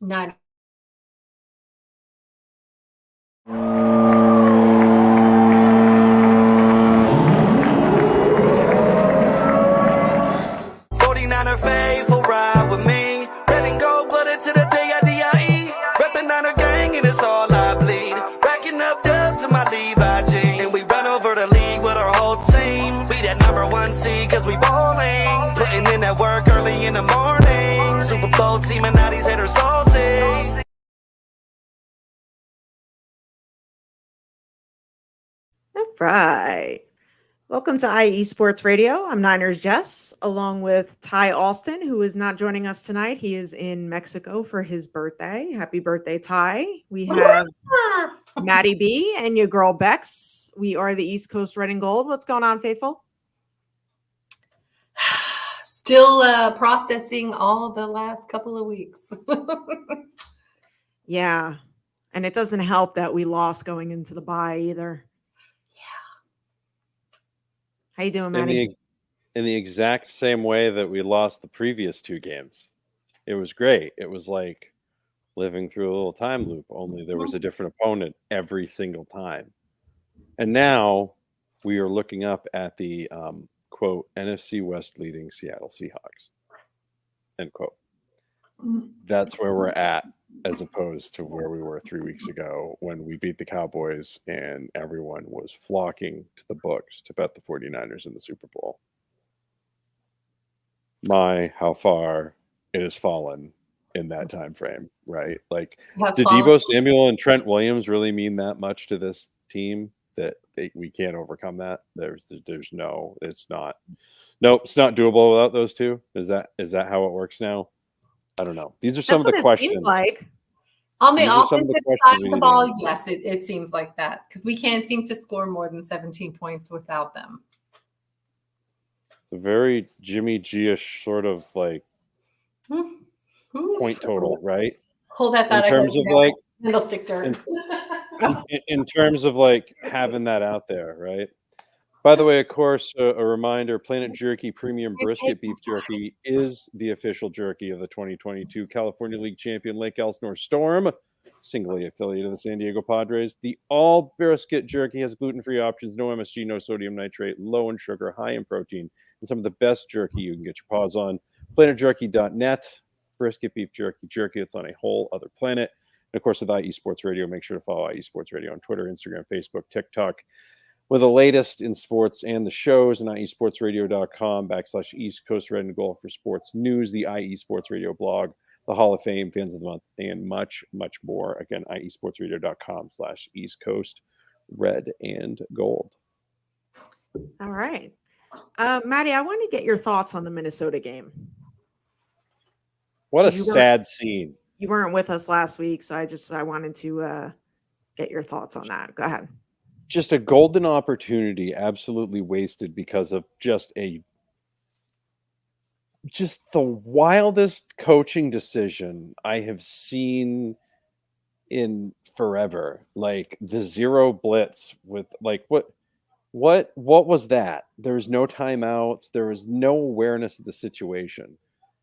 Not 49er faithful ride with me. Red and gold blooded to the day I die. Reppin' on a gang and it's all I bleed. Racking up dubs in my Levi jeans. And we run over the league with our whole team. Be that number one seed cause we ballin'. Putting in that work early in the morning. Super Bowl team and now these haters salty. All right. Welcome to IE Sports Radio. I'm Niners Jess, along with Ty Alston, who is not joining us tonight. He is in Mexico for his birthday. Happy birthday, Ty. We have Maddie B and your girl Bex. We are the East Coast Red and Gold. What's going on, Faithful? still processing all the last couple of weeks. Yeah. And it doesn't help that we lost going into the bye either. How you doing, Maddie? In the exact same way that we lost the previous two games. It was great. It was like living through a little time loop, only there was a different opponent every single time. And now we are looking up at the quote NFC West leading Seattle Seahawks, end quote. That's where we're at, as opposed to where we were 3 weeks ago when we beat the Cowboys and everyone was flocking to the books to bet the 49ers in the Super Bowl. My, how far it has fallen in that time frame, right? Like, did Deebo Samuel and Trent Williams really mean that much to this team that we can't overcome that? There's no, it's not. Nope, it's not doable without those two. Is that how it works now? I don't know. These are some of the questions. Seems like. On the offensive side of the ball, yes, it seems like that because we can't seem to score more than 17 points without them. It's a very Jimmy G-ish sort of like point total, right? Hold that thought. In terms of like candlestick dirt. In terms of like having that out there, right? By the way, of course, a reminder, Planet Jerky Premium Brisket Beef Jerky is the official jerky of the 2022 California League champion Lake Elsinore Storm, singly affiliated of the San Diego Padres. The all brisket jerky has gluten-free options, no MSG, no sodium nitrate, low in sugar, high in protein, and some of the best jerky you can get your paws on. PlanetJerky.net, brisket beef jerky. It's on a whole other planet. And of course, with IE Sports Radio, make sure to follow IE Sports Radio on Twitter, Instagram, Facebook, TikTok. With the latest in sports and the shows, and IESportsRadio.com/East Coast Red and Gold for sports news, the IE Sports Radio blog, the Hall of Fame, Fans of the Month, and much, much more. Again, IESportsRadio.com/East Coast Red and Gold. All right. Maddie, I want to get your thoughts on the Minnesota game. What a sad scene. You weren't with us last week, so I wanted to get your thoughts on that. Go ahead. Just a golden opportunity absolutely wasted because of just the wildest coaching decision I have seen in forever. Like the zero blitz with like what was that? There was no timeouts. There was no awareness of the situation.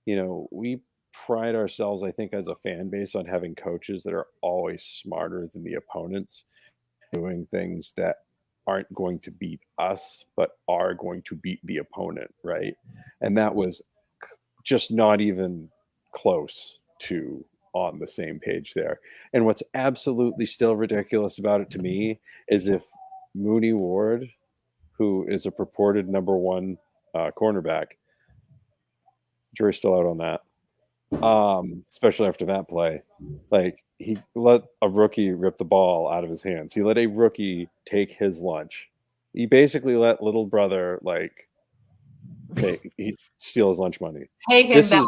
You know, we pride ourselves, I think, as a fan base on having coaches that are always smarter than the opponents, doing things that aren't going to beat us, but are going to beat the opponent, right? And that was just not even close to on the same page there. And what's absolutely still ridiculous about it to me is if Mooney Ward, who is a purported number one cornerback, jury's still out on that. Especially after that play, like he let a rookie rip the ball out of his hands. He let a rookie take his lunch. He basically let little brother he steal his lunch money. Pay him back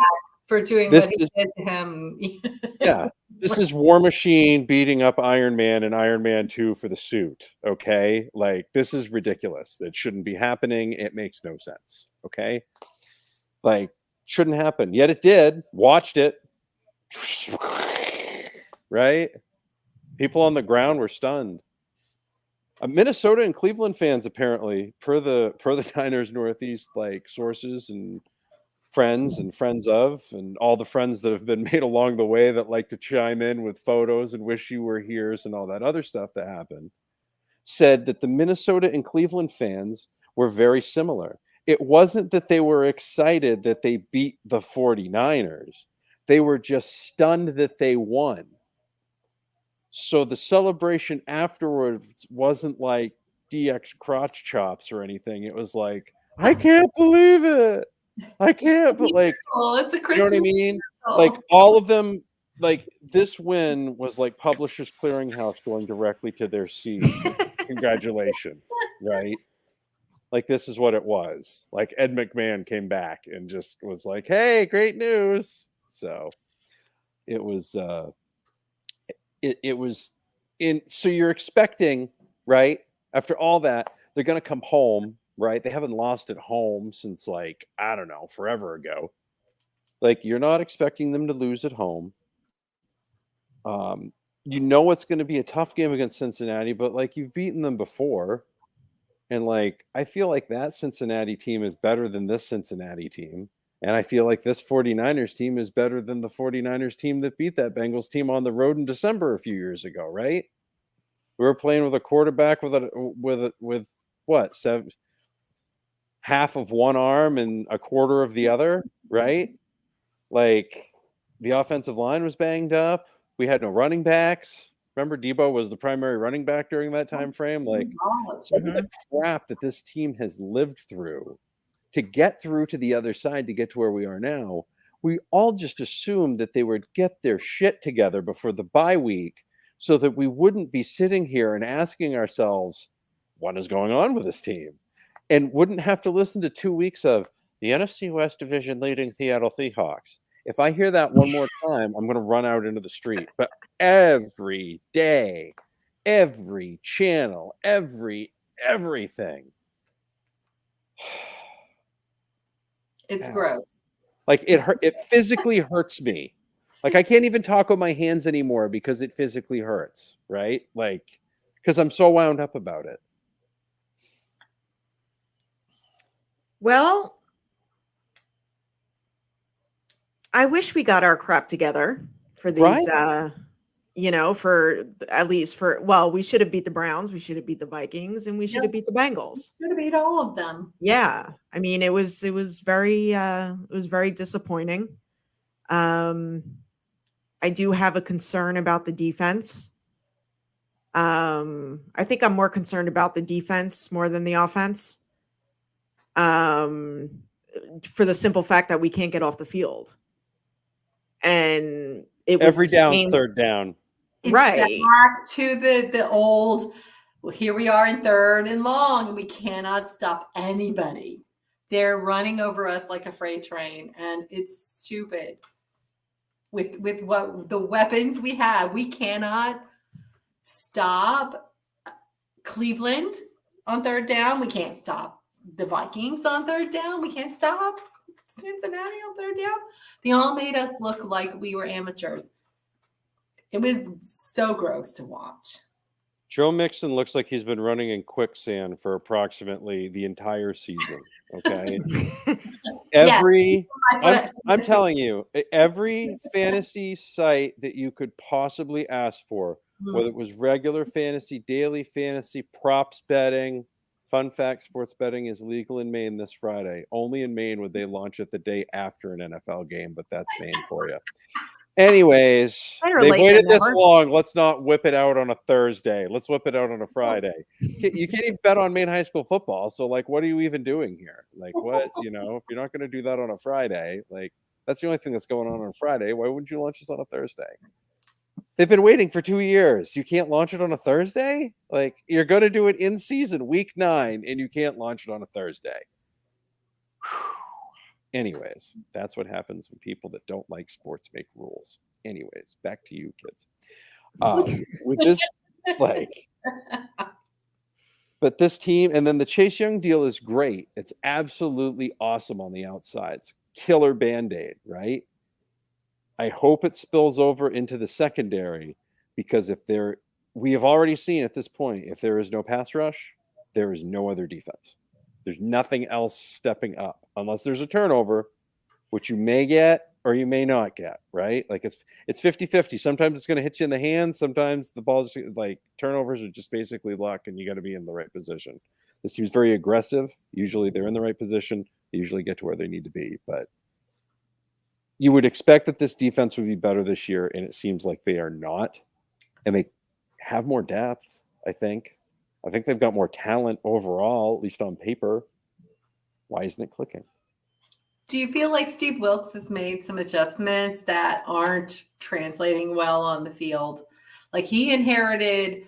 for doing what he did to him. Yeah, this is War Machine beating up Iron Man and Iron Man 2 for the suit. Okay, like this is ridiculous. It shouldn't be happening. It makes no sense. Okay, like. Shouldn't happen. Yet it did. Watched it. Right? People on the ground were stunned. Minnesota and Cleveland fans, apparently, per the Niners Northeast like sources and friends and friends of, and all the friends that have been made along the way that like to chime in with photos and wish you were here's and all that other stuff that happened, said that the Minnesota and Cleveland fans were very similar. It wasn't that they were excited that they beat the 49ers. They were just stunned that they won. So the celebration afterwards wasn't like DX crotch chops or anything. It was like, I can't believe it. I can't, but like, It's a Christmas. you know what I mean? Like all of them, like this win was like Publishers Clearinghouse going directly to their seed. Congratulations, right? Like this is what it was. Like Ed McMahon came back and just was like, "Hey, great news!" So it was, it was in. So you're expecting, right? After all that, they're going to come home, right? They haven't lost at home since like I don't know, forever ago. Like you're not expecting them to lose at home. You know it's going to be a tough game against Cincinnati, but like you've beaten them before. And like I feel like that Cincinnati team is better than this Cincinnati team. And I feel like this 49ers team is better than the 49ers team that beat that Bengals team on the road in December a few years ago, right? We were playing with a quarterback with what, half of one arm and a quarter of the other, right? Like the offensive line was banged up. We had no running backs. Remember, Debo was the primary running back during that time frame. Like some of the crap that this team has lived through to get through to the other side, to get to where we are now, we all just assumed that they would get their shit together before the bye week so that we wouldn't be sitting here and asking ourselves, what is going on with this team? And wouldn't have to listen to 2 weeks of the NFC West division leading Seattle Seahawks. If I hear that one more time, I'm going to run out into the street. But every day, every channel, everything. It's gross. Like it physically hurts me. Like I can't even talk with my hands anymore because it physically hurts, right? Like because I'm so wound up about it. Well, I wish we got our crap together for these, Right? For at least well, we should have beat the Browns, we should have beat the Vikings, and we should have beat the Bengals. Should have beat all of them. Yeah. I mean, it was very disappointing. I do have a concern about the defense. I think I'm more concerned about the defense more than the offense. For the simple fact that we can't get off the field. And it was every down, third down. It's right. Back to the old, well, here we are in third and long, and we cannot stop anybody. They're running over us like a freight train, and it's stupid. With what the weapons we have, we cannot stop Cleveland on third down. We can't stop the Vikings on third down. We can't stop Cincinnati on third down. They all made us look like we were amateurs. It was so gross to watch. Joe Mixon looks like he's been running in quicksand for approximately the entire season. Okay. I'm telling you, every fantasy site that you could possibly ask for, whether it was regular fantasy, daily fantasy, props betting. Fun fact, sports betting is legal in Maine this Friday. Only in Maine would they launch it the day after an NFL game, but that's Maine for you. Anyways, they waited this long. Let's not whip it out on a Thursday. Let's whip it out on a Friday. You can't even bet on Maine high school football. So, like, what are you even doing here? Like, what, if you're not going to do that on a Friday, like, that's the only thing that's going on Friday. Why wouldn't you launch this on a Thursday? They've been waiting for 2 years. You can't launch it on a Thursday? Like, you're going to do it in season, week 9, and you can't launch it on a Thursday. Anyways, that's what happens when people that don't like sports make rules. Anyways, back to you, kids. With this, but this team, and then the Chase Young deal is great. It's absolutely awesome on the outsides. Killer Band-Aid, right? I hope it spills over into the secondary, because we have already seen at this point, if there is no pass rush, there is no other defense. There's nothing else stepping up unless there's a turnover, which you may get or you may not get, right? Like it's 50-50. Sometimes it's going to hit you in the hands. Sometimes the balls, like turnovers, are just basically luck, and you got to be in the right position. This team's very aggressive. Usually they're in the right position. They usually get to where they need to be, but you would expect that this defense would be better this year, and it seems like they are not. And they have more depth, I think. I think they've got more talent overall, at least on paper. Why isn't it clicking? Do you feel like Steve Wilkes has made some adjustments that aren't translating well on the field? Like, he inherited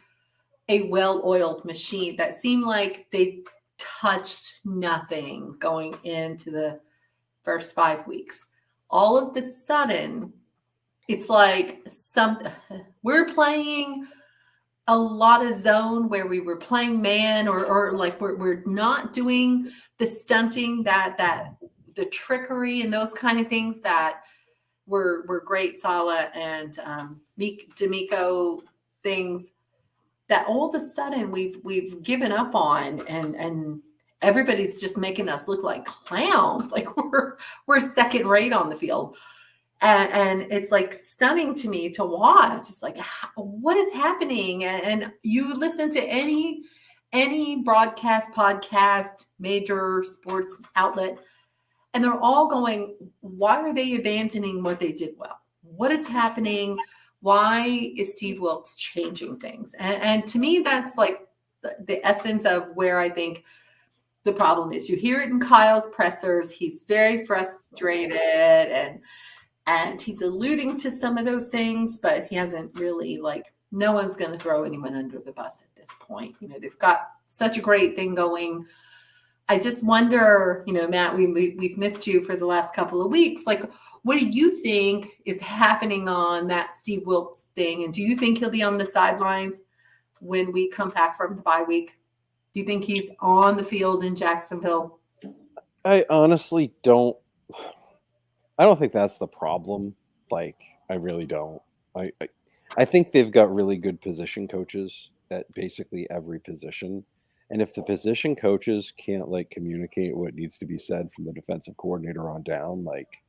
a well-oiled machine that seemed like they touched nothing going into the first 5 weeks. All of the sudden, it's like we're playing a lot of zone where we were playing man, or like we're not doing the stunting, that the trickery and those kind of things that were great Salah and D'Amico things that all of a sudden we've given up on, and everybody's just making us look like clowns. Like we're second rate on the field. And it's like stunning to me to watch. It's like, what is happening? And you listen to any broadcast, podcast, major sports outlet, and they're all going, why are they abandoning what they did well? What is happening? Why is Steve Wilkes changing things? And to me, that's like the essence of where I think the problem is. You hear it in Kyle's pressers. He's very frustrated, and he's alluding to some of those things, but he hasn't really, like, no one's going to throw anyone under the bus at this point. You know, they've got such a great thing going. I just wonder, you know, Matt, we've missed you for the last couple of weeks. Like, what do you think is happening on that Steve Wilkes thing? And do you think he'll be on the sidelines when we come back from the bye week? Do you think he's on the field in Jacksonville? I honestly don't. I don't think that's the problem. Like, I really don't. I think they've got really good position coaches at basically every position. And if the position coaches can't, like, communicate what needs to be said from the defensive coordinator on down, like,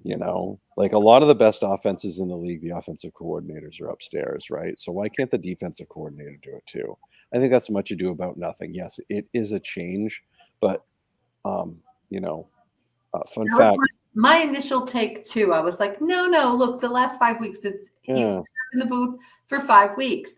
you know, like a lot of the best offenses in the league, the offensive coordinators are upstairs, right? So why can't the defensive coordinator do it too? I think that's much ado about nothing. Yes, it is a change, but, you know, fun fact. My initial take too, I was like, no, look, the last 5 weeks, he's in the booth for 5 weeks.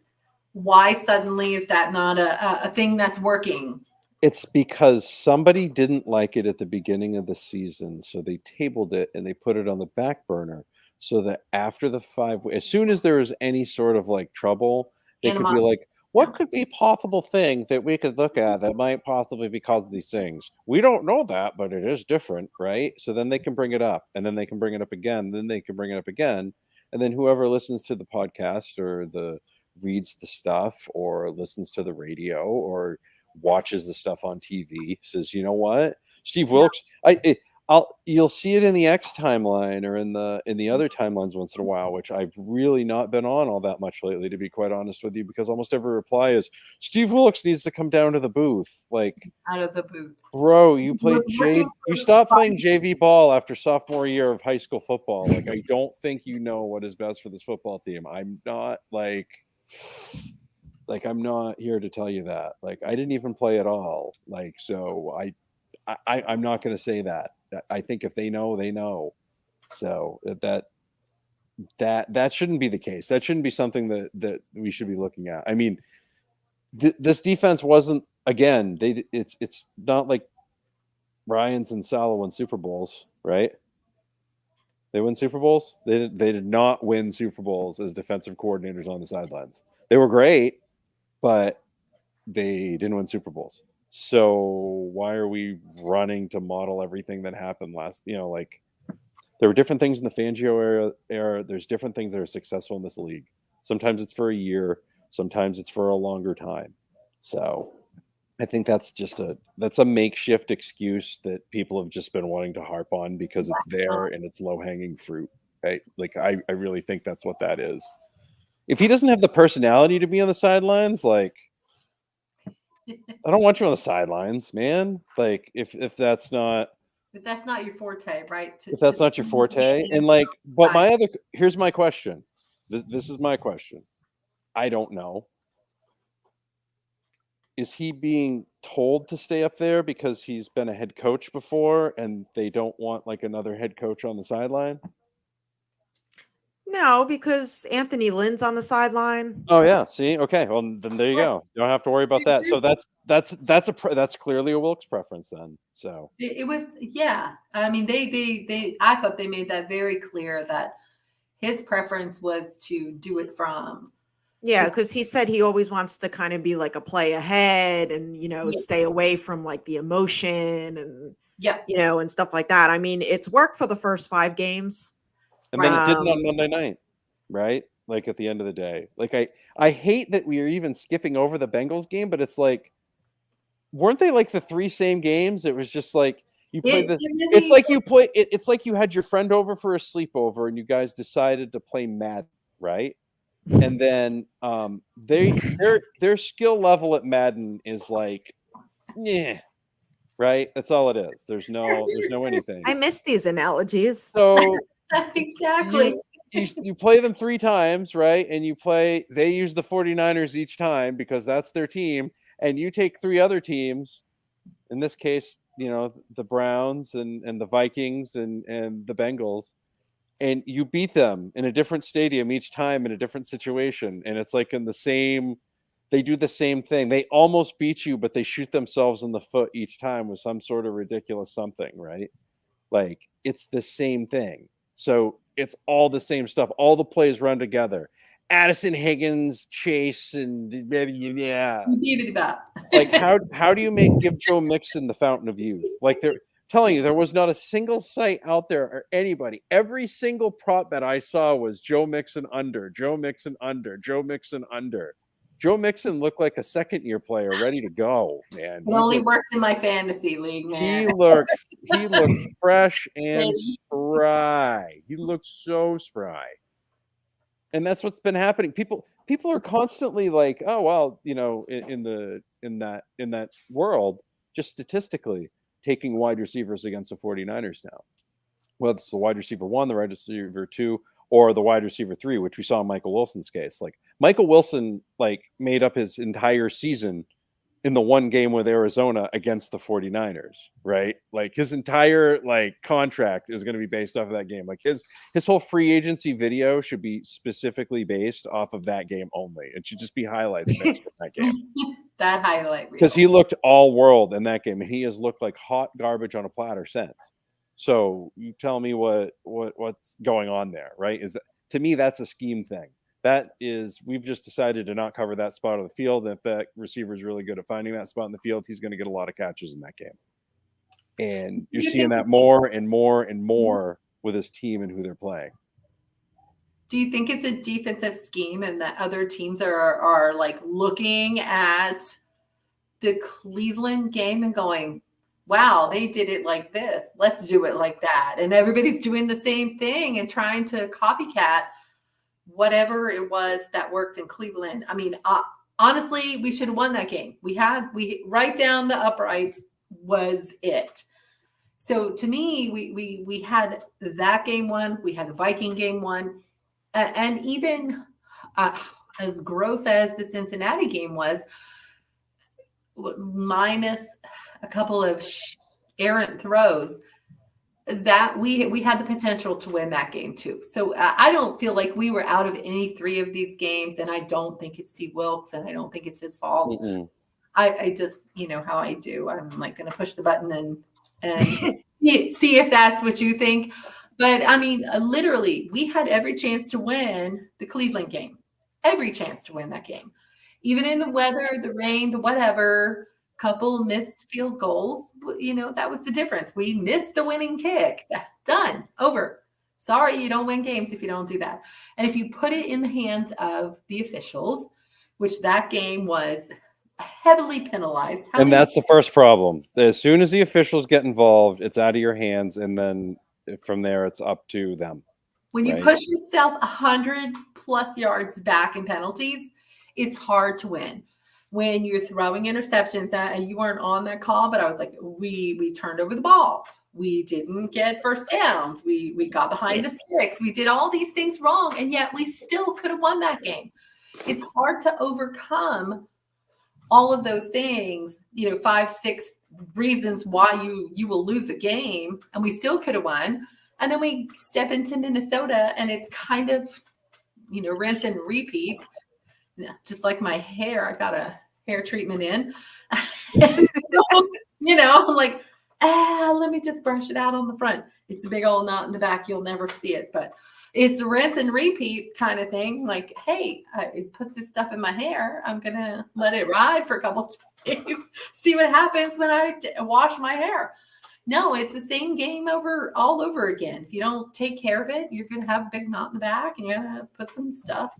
Why suddenly is that not a thing that's working? It's because somebody didn't like it at the beginning of the season, so they tabled it and they put it on the back burner so that after the 5 weeks, as soon as there was any sort of like trouble, they could be like, what could be a possible thing that we could look at that might possibly be because of these things? We don't know that, but it is different, right? So then they can bring it up, and then they can bring it up again, then they can bring it up again, and then whoever listens to the podcast or reads the stuff or listens to the radio or watches the stuff on TV says, you know what, Steve Wilkes, you'll see it in the X timeline or in the other timelines once in a while, which I've really not been on all that much lately, to be quite honest with you, because almost every reply is Steve Wilkes needs to come down to the booth. Like, out of the booth, bro, you stopped playing JV ball after sophomore year of high school football. Like, I don't think you know what is best for this football team. I'm not I'm not here to tell you that. Like, I didn't even play at all. Like, so I'm not going to say that. I think if they know, they know. So that shouldn't be the case. That shouldn't be something that we should be looking at. I mean, this defense wasn't, again, it's not like Ryans and Salah won Super Bowls, right? They win Super Bowls. They did not win Super Bowls as defensive coordinators on the sidelines. They were great, but they didn't win Super Bowls. So why are we running to model everything that happened last? You know, like, there were different things in the Fangio era. There's different things that are successful in this league. Sometimes it's for a year. Sometimes it's for a longer time. So I think that's a makeshift excuse that people have just been wanting to harp on because it's there and it's low hanging fruit. Right? Like, I really think that's what that is. If he doesn't have the personality to be on the sidelines, like, I don't want you on the sidelines, man. Like, if that's not But that's not your forte, right? If that's not your forte, and like, but here's my question. This is my question. I don't know. Is he being told to stay up there because he's been a head coach before and they don't want like another head coach on the sideline? No, because Anthony Lynn's on the sideline. Oh yeah, see, okay, well then there you go. You don't have to worry about that. So that's clearly a Wilkes preference then. So it was, yeah. I mean, I thought they made that very clear that his preference was to do it from. Yeah, because he said he always wants to kind of be like a play ahead and, stay away from like the emotion and, and stuff like that. I mean, it's worked for the first 5 games. And then it didn't on Monday night, right? Like at the end of the day. Like I hate that we are even skipping over the Bengals game, but it's like, weren't they like the 3 same games? It was just like you play it's like you had your friend over for a sleepover and you guys decided to play Madden, right? And then their skill level at Madden is like, yeah, right? That's all it is. There's no anything. I miss these analogies. So exactly. You play them 3 times, right? And they use the 49ers each time because that's their team. And you take 3 other teams, in this case, the Browns and the Vikings and the Bengals, and you beat them in a different stadium each time in a different situation. And it's like they do the same thing. They almost beat you, but they shoot themselves in the foot each time with some sort of ridiculous something, right? Like it's the same thing. So it's all the same stuff. All the plays run together. Addison, Higgins, Chase, and yeah. Like how do you give Joe Mixon the fountain of youth? Like they're telling you, there was not a single site out there or anybody. Every single prop bet I saw was Joe Mixon under, Joe Mixon under, Joe Mixon under. Joe Mixon looked like a second-year player ready to go, man. It only works in my fantasy league, man. He looked fresh and spry. He looked so spry. And that's what's been happening. People are constantly like, oh well, in that world, just statistically, taking wide receivers against the 49ers now. Whether it's the wide receiver 1, the wide receiver 2, or the wide receiver 3, which we saw in Michael Wilson's case. Like Michael Wilson, made up his entire season in the one game with Arizona against the 49ers, right? Like his entire contract is going to be based off of that game. Like his whole free agency video should be specifically based off of that game only. It should just be highlights from that game. That highlight because he looked all world in that game, and he has looked like hot garbage on a platter since. So you tell me what's going on there, right? Is that, to me, that's a scheme thing. That is, we've just decided to not cover that spot of the field. If that receiver is really good at finding that spot in the field, he's going to get a lot of catches in that game. And you're seeing that more and more and more with his team and who they're playing. Do you think it's a defensive scheme and that other teams are looking at the Cleveland game and going, wow, they did it like this. Let's do it like that. And everybody's doing the same thing and trying to copycat whatever it was that worked in Cleveland. I mean, honestly, we should have won that game. We right down the uprights was it. So to me, we had that game won. We had the Viking game won. And even as gross as the Cincinnati game was, minus a couple of errant throws, that we had the potential to win that game too. So I don't feel like we were out of any 3 of these games, and I don't think it's Steve Wilkes, and I don't think it's his fault. I just, how I do. I'm going to push the button and see if that's what you think. But I mean, literally, we had every chance to win the Cleveland game, every chance to win that game, even in the weather, the rain, the whatever. Couple missed field goals, that was the difference. We missed the winning kick. Done. Over. Sorry, you don't win games if you don't do that. And if you put it in the hands of the officials, which that game was heavily penalized. And that's the first problem. As soon as the officials get involved, it's out of your hands. And then from there, it's up to them. When you push yourself 100+ yards back in penalties, it's hard to win. When you're throwing interceptions, and you weren't on that call, but I was like, we turned over the ball. We didn't get first downs. We got behind the sticks. We did all these things wrong, and yet we still could have won that game. It's hard to overcome all of those things, 5, 6 reasons why you will lose a game, and we still could have won. And then we step into Minnesota, and it's kind of, rinse and repeat. Just like my hair, I got a hair treatment in. I'm like, let me just brush it out on the front. It's a big old knot in the back. You'll never see it, but it's rinse and repeat kind of thing. Like, hey, I put this stuff in my hair. I'm going to let it ride for a couple of days, see what happens when I wash my hair. No, it's the same game all over again. If you don't take care of it, you're going to have a big knot in the back, and you're going to put some stuff.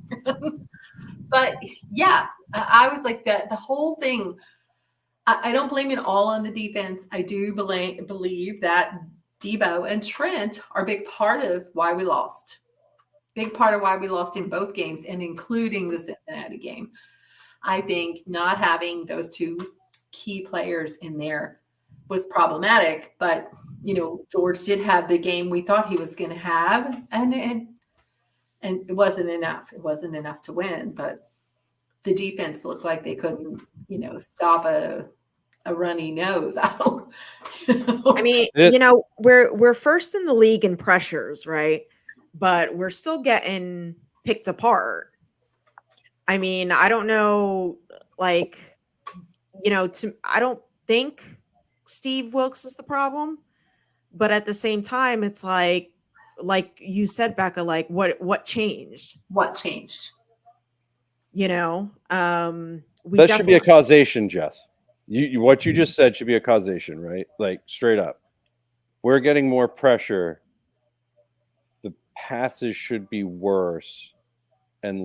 But yeah, I was like that. The whole thing, I don't blame it all on the defense. I do believe that Debo and Trent are a big part of why we lost. Big part of why we lost in both games, and including the Cincinnati game. I think not having those two key players in there was problematic. But, George did have the game we thought he was going to have, and it wasn't enough. It wasn't enough to win, but the defense looked like they couldn't, stop a runny nose out. I mean, we're first in the league in pressures, right? But we're still getting picked apart. I mean, I don't know, I don't think Steve Wilks is the problem, but at the same time, it's like you said, Becca, what changed? What changed? That should be a causation, Jess. What you just said should be a causation, right? Like, straight up. We're getting more pressure. The passes should be worse, and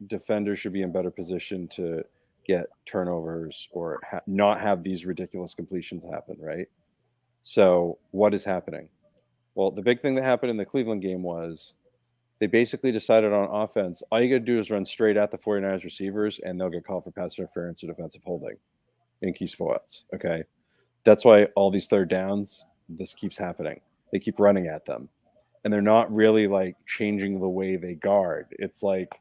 defenders should be in better position to get turnovers or not have these ridiculous completions happen, right? So what is happening? Well, the big thing that happened in the Cleveland game was they basically decided on offense, all you got to do is run straight at the 49ers receivers, and they'll get called for pass interference or defensive holding in key spots. Okay. That's why all these third downs, this keeps happening. They keep running at them, and they're not really changing the way they guard. It's like,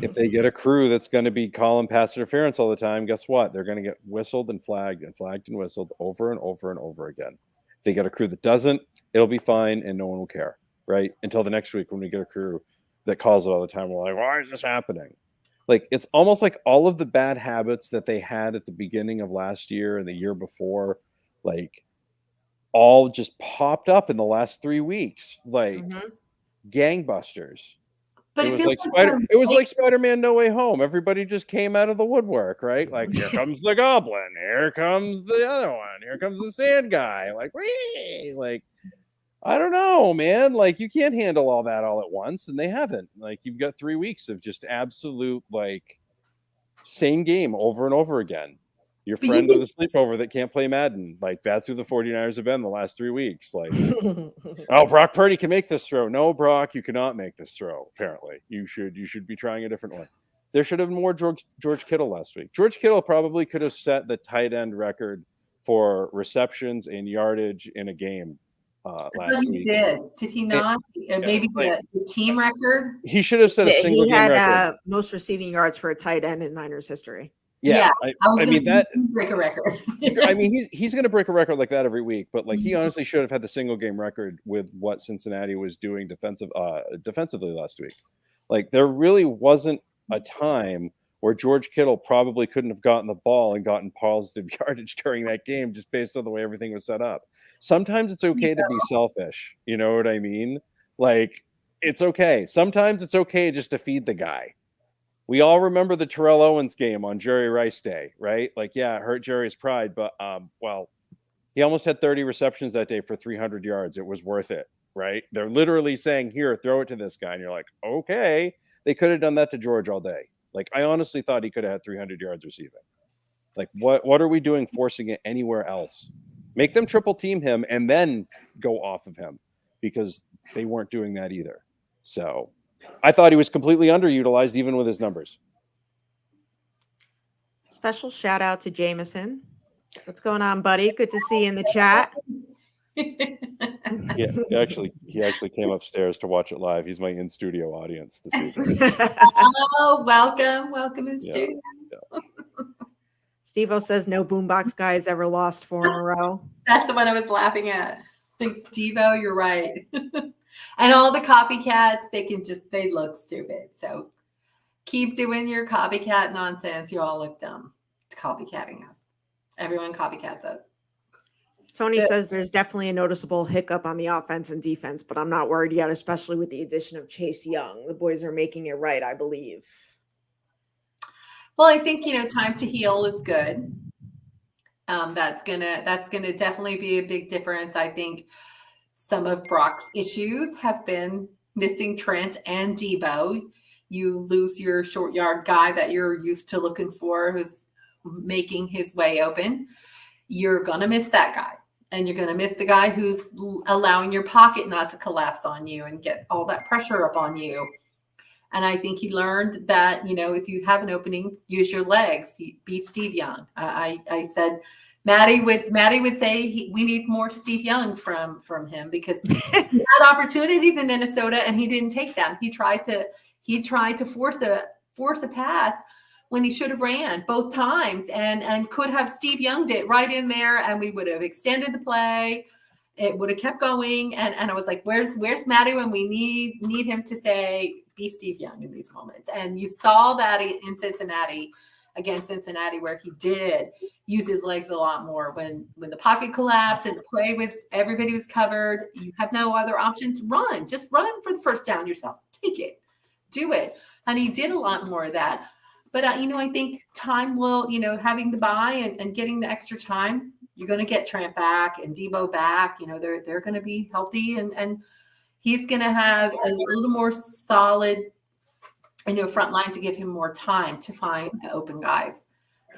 if they get a crew that's going to be calling pass interference all the time, guess what? They're going to get whistled and flagged and whistled over and over and over again. If they get a crew that doesn't, it'll be fine and no one will care, right? Until the next week when we get a crew that calls it all the time. We're like, why is this happening? It's almost like all of the bad habits that they had at the beginning of last year and the year before, all just popped up in the last 3 weeks, gangbusters. But it was like Spider-Man No Way Home. Everybody just came out of the woodwork, right? Here comes the goblin. Here comes the other one. Here comes the sand guy. I don't know, man. You can't handle all that all at once, and they haven't. You've got 3 weeks of just absolute same game over and over again. Your friend with a sleepover that can't play Madden. That's who the 49ers have been the last 3 weeks. Oh, Brock Purdy can make this throw. No, Brock, you cannot make this throw. Apparently, you should be trying a different one. There should have been more George Kittle last week. George Kittle probably could have set the tight end record for receptions and yardage in a game last week. Did he not? Maybe the team record? He should have set a single he game had record. Most receiving yards for a tight end in Niners history. Yeah, I mean that break a record. I mean he's going to break a record like that every week, but he honestly should have had the single game record with what Cincinnati was doing defensively last week. There really wasn't a time where George Kittle probably couldn't have gotten the ball and gotten positive yardage during that game just based on the way everything was set up. Sometimes it's okay to be selfish. You know what I mean? It's okay. Sometimes it's okay just to feed the guy. We all remember the Terrell Owens game on Jerry Rice Day, right? It hurt Jerry's pride, but he almost had 30 receptions that day for 300 yards. It was worth it, right? They're literally saying, here, throw it to this guy. And you're like, okay. They could have done that to George all day. I honestly thought he could have had 300 yards receiving. What are we doing forcing it anywhere else? Make them triple team him and then go off of him, because they weren't doing that either. So I thought he was completely underutilized, even with his numbers. Special shout out to Jameson. What's going on, buddy? Good to see you in the chat. He actually came upstairs to watch it live. He's my in studio audience this evening. Oh, welcome in Yeah. studio. Steve-O says no boombox guys ever lost 4 in a row. That's the one I was laughing at. Steve-O, you're right. And all the copycats, they look stupid. So keep doing your copycat nonsense. You all look dumb copycatting us. Everyone copycat us. Tony says there's definitely a noticeable hiccup on the offense and defense, but I'm not worried yet, especially with the addition of Chase Young. The boys are making it right, I believe. Well, I think, time to heal is good. That's gonna definitely be a big difference. I think some of Brock's issues have been missing Trent and Debo. You lose your short yard guy that you're used to looking for, who's making his way open. You're gonna miss that guy. And you're going to miss the guy who's allowing your pocket not to collapse on you and get all that pressure up on you. And I think he learned that, if you have an opening, use your legs. Be Steve Young. I said, Maddie would say we need more Steve Young from him, because he had opportunities in Minnesota and he didn't take them. He tried to force a pass when he should have ran both times, and could have Steve Younged it right in there, and we would have extended the play. It would have kept going. And I was like, where's Matty when we need him to say, be Steve Young in these moments? And you saw that in Cincinnati, against Cincinnati, where he did use his legs a lot more when the pocket collapsed and the play with everybody was covered. You have no other options. Just run for the first down yourself. Take it, do it. And he did a lot more of that. But, I think time will, having the bye and getting the extra time, you're going to get Trent back and Debo back. They're going to be healthy, and he's going to have a little more solid, front line to give him more time to find the open guys.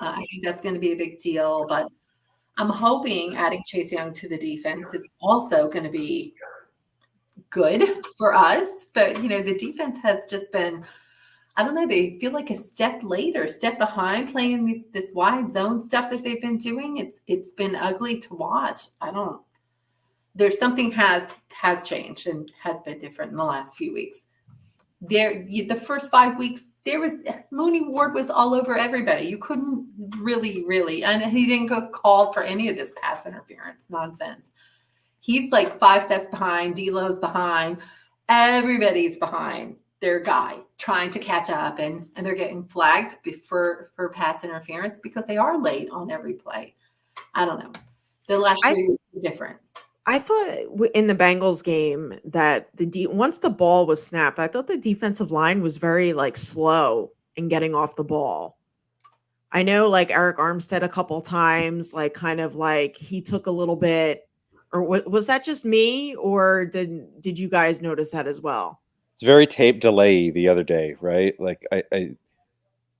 I think that's going to be a big deal. But I'm hoping adding Chase Young to the defense is also going to be good for us. But, the defense has just been, I don't know, they feel like a step behind playing this wide zone stuff that they've been doing. It's been ugly to watch. There's something has changed and has been different in the last few weeks. The first 5 weeks, Mooney Ward was all over everybody. You couldn't really, and he didn't go called for any of this pass interference nonsense. He's like 5 steps behind, D'Lo's behind, everybody's behind their guy trying to catch up, and they're getting flagged for pass interference because they are late on every play. I don't know. The last 3 weeks were different. I thought in the Bengals game that once the ball was snapped, I thought the defensive line was very slow in getting off the ball. I know Eric Armstead a couple times, he took a little bit, or was that just me, or did you guys notice that as well? It's very tape delay the other day, right?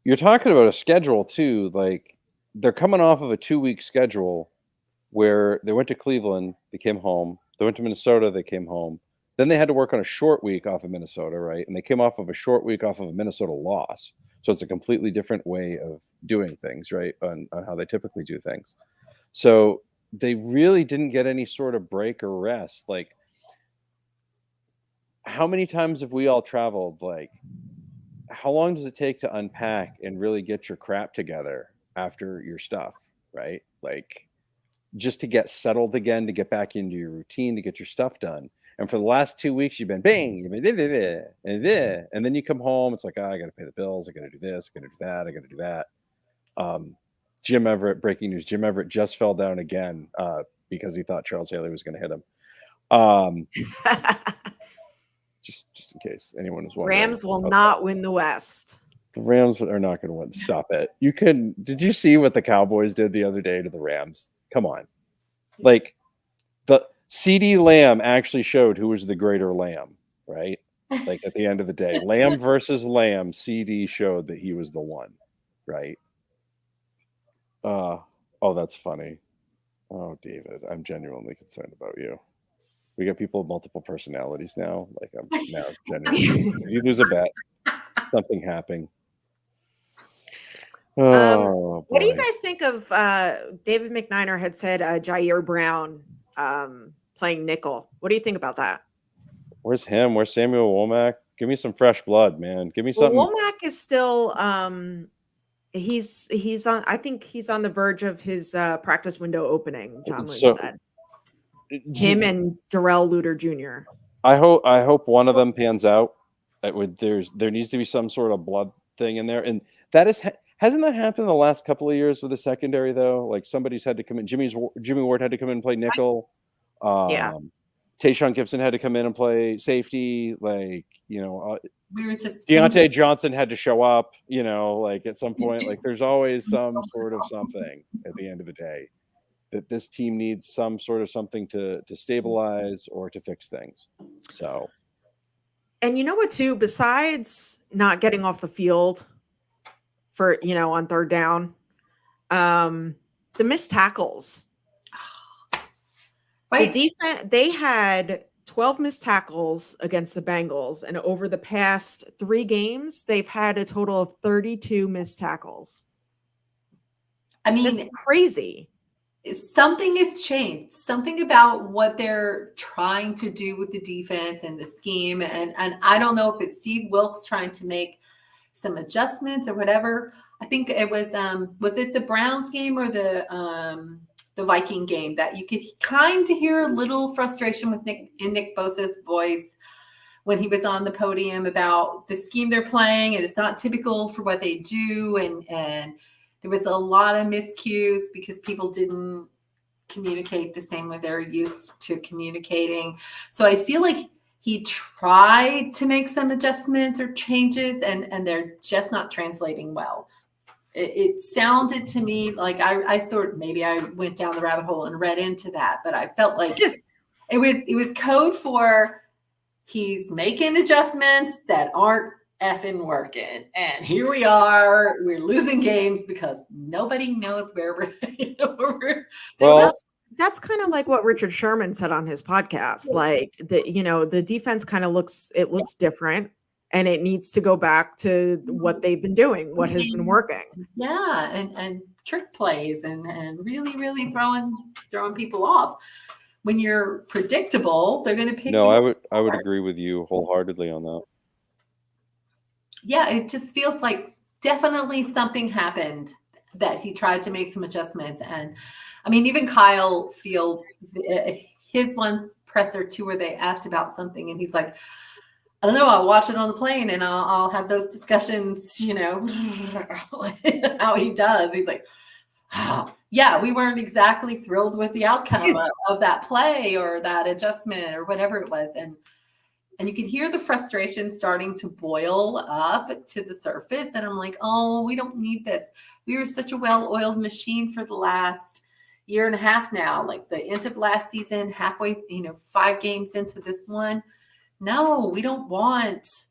You're talking about a schedule too. They're coming off of a 2-week schedule where they went to Cleveland, they came home. They went to Minnesota, they came home. Then they had to work on a short week off of Minnesota, right? And they came off of a short week off of a Minnesota loss. So it's a completely different way of doing things, right? On how they typically do things. So they really didn't get any sort of break or rest. How many times have we all traveled? How long does it take to unpack and really get your crap together after your stuff, right? Just to get settled again, to get back into your routine, to get your stuff done. And for the last 2 weeks, you've been bang, you've been and then you come home. It's I got to pay the bills. I got to do this. I got to do that. I got to do that. Jim Everett, breaking news. Jim Everett just fell down again because he thought Charles Haley was going to hit him. Just in case anyone was wondering. Rams will not win the West. The Rams are not going to win. Stop it. Did you see what the Cowboys did the other day to the Rams? Come on. The CeeDee Lamb actually showed who was the greater lamb, right? At the end of the day, Lamb versus Lamb, CeeDee showed that he was the one, right? Oh, that's funny. Oh, David, I'm genuinely concerned about you. We got people with multiple personalities now. I'm now genuinely. If you lose a bet, something happening. Oh, what do you guys think of David McNiner had said Jair Brown playing nickel. What do you think about that? Where's him? Where's Samuel Womack? Give me some fresh blood, man. Give me Well, something. Womack is still he's on, I think he's on the verge of his practice window opening, John Lynch So- said. Him and Darrell Luter Jr. I hope one of them pans out. There needs to be some sort of blood thing in there, and that hasn't that happened in the last couple of years with the secondary though? Like somebody's had to come in. Jimmy Ward had to come in and play nickel. Yeah. Tayshaun Gibson had to come in and play safety. Like We were just Deontay Johnson had to show up. Like at some point, like there's always some sort of something at the end of the day that this team needs some sort of something to stabilize or to fix things. So, And you know what, too? Besides not getting off the field for, on third down, the missed tackles. right. The defense, they had 12 missed tackles against the Bengals. And over the past 3 games, they've had a total of 32 missed tackles. I mean, That's crazy. something has changed. Something about what they're trying to do with the defense and the scheme. And I don't know if it's Steve Wilkes trying to make some adjustments or whatever. I think it was it the Browns game or the Viking game that you could kind of hear a little frustration with Nick Bosa's voice when he was on the podium about the scheme they're playing, and it's not typical for what they do, and there was a lot of miscues because people didn't communicate the same way they're used to communicating. So I feel like he tried to make some adjustments or changes, and they're just not translating well. It sounded to me like I thought maybe I went down the rabbit hole and read into that, but I felt like it was code for he's making adjustments that aren't effing working, and here we are, we're losing games because nobody knows where we're well, That's kind of like what Richard Sherman said on his podcast. Like the defense kind of looks different, and it needs to go back to what they've been doing, what has been working. Yeah, and trick plays and really, really throwing people off. When you're predictable, they're going to pick. no, you I would agree with you wholeheartedly on that. Yeah, it just feels like definitely something happened that he tried to make some adjustments. And I mean, even Kyle feels his one presser too, where they asked about something and he's like, I don't know, I'll watch it on the plane and I'll have those discussions, how he does. He's like, oh, yeah, we weren't exactly thrilled with the outcome of that play or that adjustment or whatever it was. And you can hear the frustration starting to boil up to the surface. And I'm like, oh, we don't need this. We were such a well-oiled machine for the last year and a half now, like the end of last season, halfway, 5 games into this one. No, we don't want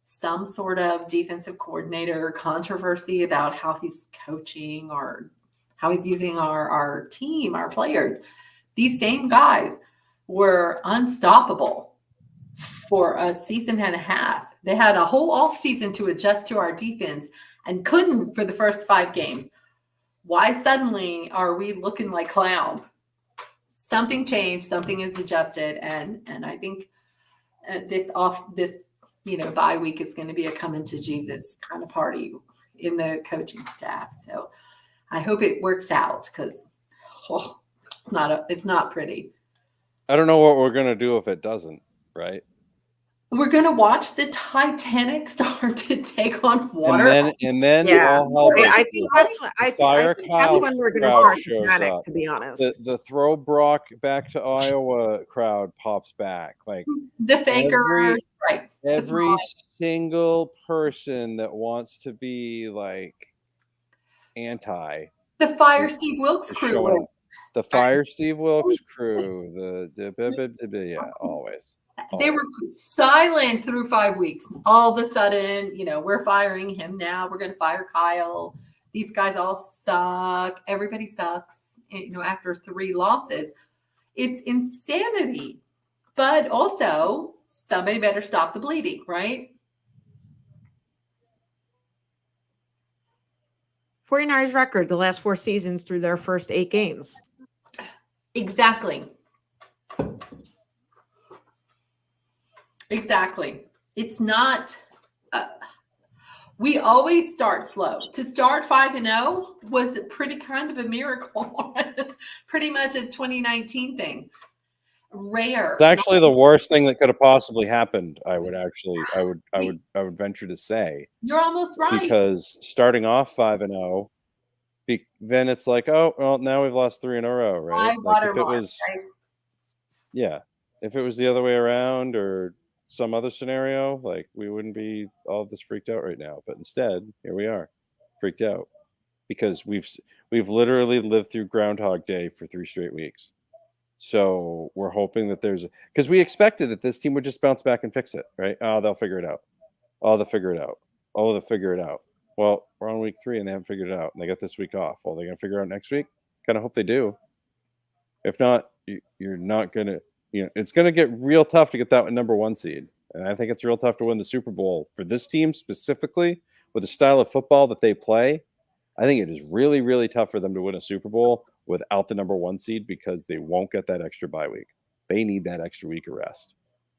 some sort of defensive coordinator controversy about how he's coaching or how he's using our team, our players. These same guys were unstoppable for a season and a half. They had a whole off season to adjust to our defense and couldn't for the first 5 games. Why suddenly are we looking like clowns? Something changed, something is adjusted, and I think this bye week is going to be a coming to Jesus kind of party in the coaching staff. So I hope it works out because it's not pretty. I don't know what we're gonna do if it doesn't, right? We're going to watch the Titanic start to take on water. And then Yeah. all hell I think that's when I think that's when we're going to start to shows panic. up. To be honest, the throw Brock back to Iowa crowd pops back. Like the fakers, right? Every single person that wants to be like anti the Fire Steve Wilkes crew. showing the Fire Steve Wilkes crew. Yeah, always. They were silent through 5 weeks. All of a sudden, we're firing him now. We're going to fire Kyle. These guys all suck. Everybody sucks, after 3 losses. It's insanity. But also, somebody better stop the bleeding, right? 49ers record the last 4 seasons through their first 8 games. Exactly. Exactly. It's not. We always start slow. To start 5-0 was pretty kind of a miracle. Pretty much a 2019 thing. Rare. It's actually the worst thing that could have possibly happened. I would venture to say, You're almost right. because starting off 5-0, then it's like, oh well, now we've lost 3 in a row, right? High Like if it watermark, was, right? yeah, if it was the other way around or some other scenario, like we wouldn't be all this freaked out right now. But instead, here we are, freaked out because we've literally lived through Groundhog Day for 3 straight weeks. So we're hoping that because we expected that this team would just bounce back and fix it, right? Oh, they'll figure it out. Oh, they'll figure it out. Oh, they'll figure it out. Well, we're on week 3 and they haven't figured it out, and they got this week off. Well, they're gonna figure it out next week. Kind of hope they do. If not, you're not gonna. It's gonna get real tough to get that number 1 seed, and I think it's real tough to win the Super Bowl for this team specifically with the style of football that they play. I think it is really, really tough for them to win a Super Bowl without the number 1 seed because they won't get that extra bye week. They need that extra week of rest.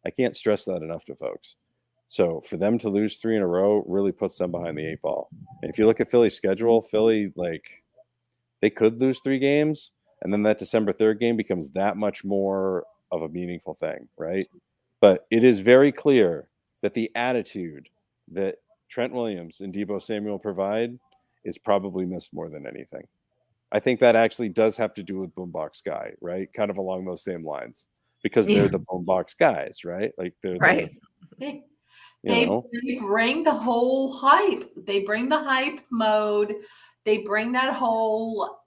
I can't stress that enough to folks. So for them to lose 3 in a row really puts them behind the 8 ball. And if you look at Philly's schedule, Philly, they could lose 3 games, and then that December 3rd game becomes that much more of a meaningful thing, right? But it is very clear that the attitude that Trent Williams and Deebo Samuel provide is probably missed more than anything. I think that actually does have to do with Boombox Guy, right? Kind of along those same lines, because they're the Boombox guys, right? Like they're right. They bring the whole hype. They bring the hype mode. They bring that whole,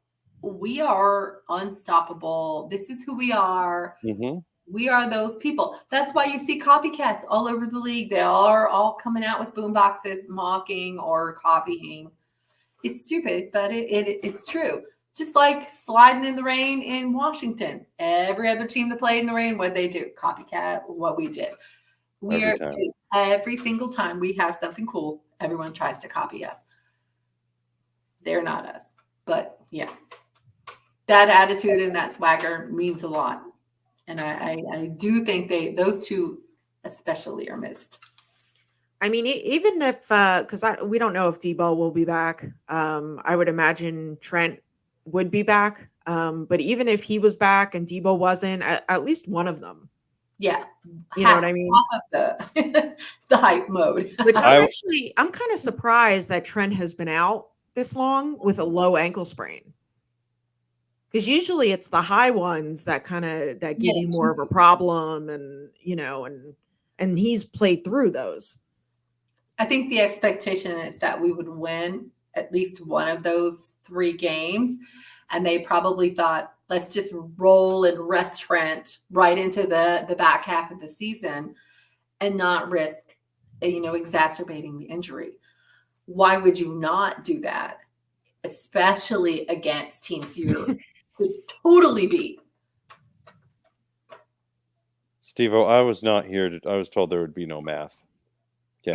we are unstoppable. This is who we are. Mm-hmm. We are those people. That's why you see copycats all over the league. They are all coming out with boomboxes, mocking or copying. It's stupid, but it's true. Just like sliding in the rain in Washington. Every other team that played in the rain, what they do? Copycat what we did. Every single time we have something cool, everyone tries to copy us. They're not us. But yeah, that attitude and that swagger means a lot. And I do think those two especially are missed. I mean, even if, because we don't know if Deebo will be back. I would imagine Trent would be back. But even if he was back and Deebo wasn't, at least one of them. Yeah. You know what I mean? The hype mode. Which I'm kind of surprised that Trent has been out this long with a low ankle sprain. Because usually it's the high ones that give you more of a problem, and and he's played through those. I think the expectation is that we would win at least one of those 3 games. And they probably thought, let's just roll and rest Trent right into the back half of the season and not risk, exacerbating the injury. Why would you not do that? Especially against teams you could totally beat. Steve-O, I was not here. I was told there would be no math. Yeah,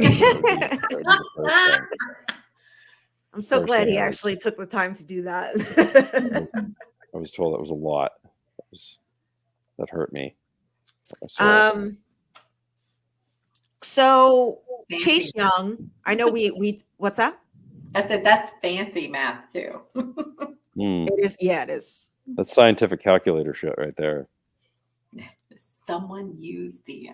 I'm so glad he actually took the time to do that. I was told that was a lot. That hurt me. So Fancy. Chase Young, I know we what's that? I said that's fancy math too. It is. Yeah, it is. That's scientific calculator shit right there. Someone use the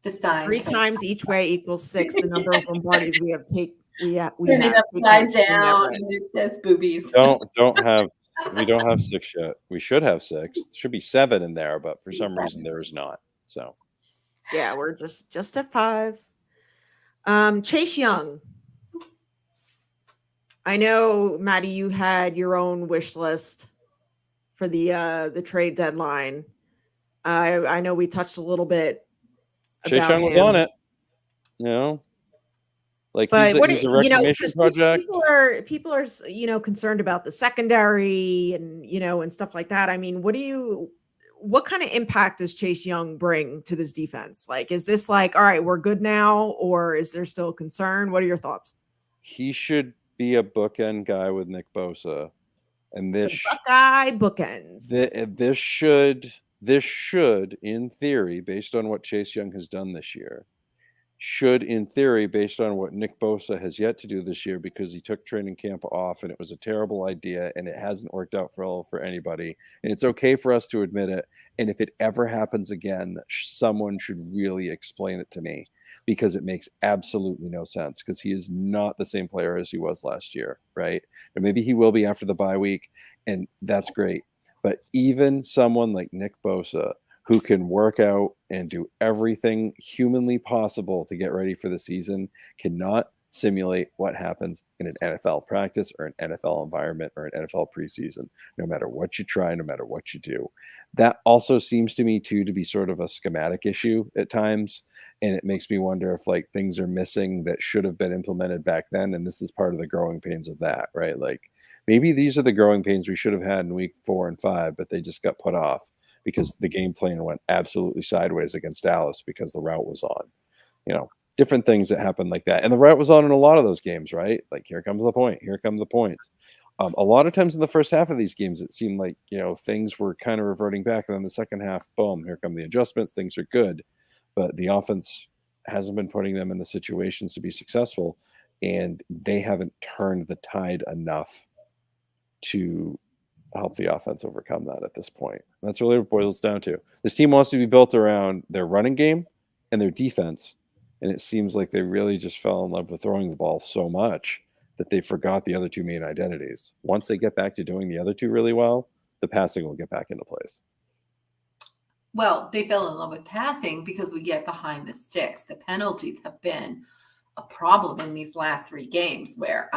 sign. 3 times each way equals 6. The number of Lombardies we have Turn it upside down and it says boobies. We don't have 6 yet. We should have 6. There should be 7 in there, but for some reason there is not. So yeah, we're just at 5. Chase Young. I know, Maddie, you had your own wish list for the trade deadline. I know we touched a little bit. Chase Young was on it. Like he's a reclamation project. People are concerned about the secondary and stuff like that. I mean, what kind of impact does Chase Young bring to this defense? Like, is this like, all right, we're good now, or is there still concern? What are your thoughts? He should be a bookend guy with Nick Bosa, and this Buckeye bookends. This should this should, in theory, based on what Chase Young has done this year, should, in theory, based on what Nick Bosa has yet to do this year, because he took training camp off and it was a terrible idea and it hasn't worked out for anybody. And it's okay for us to admit it. And if it ever happens again, someone should really explain it to me, because it makes absolutely no sense, because he is not the same player as he was last year, right? And maybe he will be after the bye week, and that's great. But even someone like Nick Bosa, who can work out and do everything humanly possible to get ready for the season, cannot simulate what happens in an NFL practice or an NFL environment or an NFL preseason, no matter what you try, no matter what you do. That also seems to me, too, to be sort of a schematic issue at times. And it makes me wonder if like things are missing that should have been implemented back then. And this is part of the growing pains of that, right? Like maybe these are the growing pains we should have had in week 4 and 5, but they just got put off because the game plan went absolutely sideways against Dallas because the route was on, different things that happen like that. And the route was on in a lot of those games, right? Like, here comes the point, here come the points. A lot of times in the first half of these games, it seemed like, things were kind of reverting back. And then the second half, boom, here come the adjustments. Things are good. But the offense hasn't been putting them in the situations to be successful. And they haven't turned the tide enough to help the offense overcome that at this point. That's really what it boils down to. This team wants to be built around their running game and their defense. And it seems like they really just fell in love with throwing the ball so much that they forgot the other two main identities. Once they get back to doing the other two really well, the passing will get back into place. Well, they fell in love with passing because we get behind the sticks. The penalties have been a problem in these last 3 games where,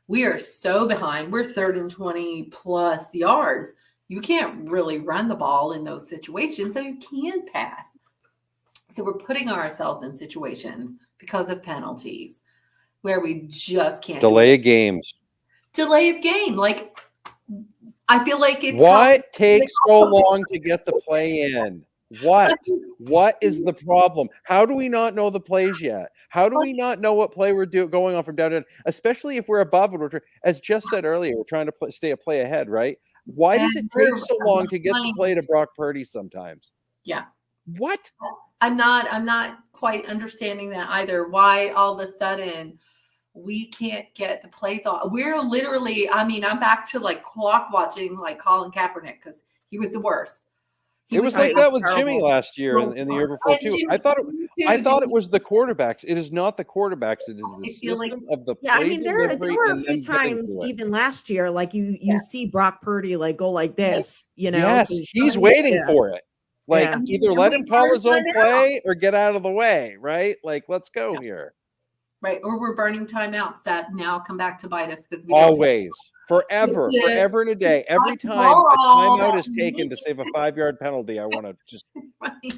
we are so behind. We're 3rd and 20 plus yards. You can't really run the ball in those situations, so you can't pass. So we're putting ourselves in situations because of penalties where we just can't delay games. Delay of game. Like, I feel like it's what takes so long to get the play in? What is the problem? How do we not know the plays yet? How do we not know what play we're going on from down to, especially if we're above it? As Jess said earlier, we're trying to stay a play ahead, right? Why does it take so long to get the play to Brock Purdy sometimes? Yeah. What? I'm not quite understanding that either. Why all of a sudden we can't get the plays on? We're literally, I'm back to like clock watching like Colin Kaepernick because he was the worst. It was like that with Jimmy last year and the year before too. I thought it was the quarterbacks. It is not the quarterbacks. It is the system of the play. There were a few times even last year, like you see Brock Purdy like go like this, Yes, he's waiting for it. Like either let him call his own play or get out of the way, right? Like, let's go here. Right. Or we're burning timeouts that now come back to bite us because we always. Forever and a day. Every time a timeout is taken to save a 5-yard penalty, I want to just right.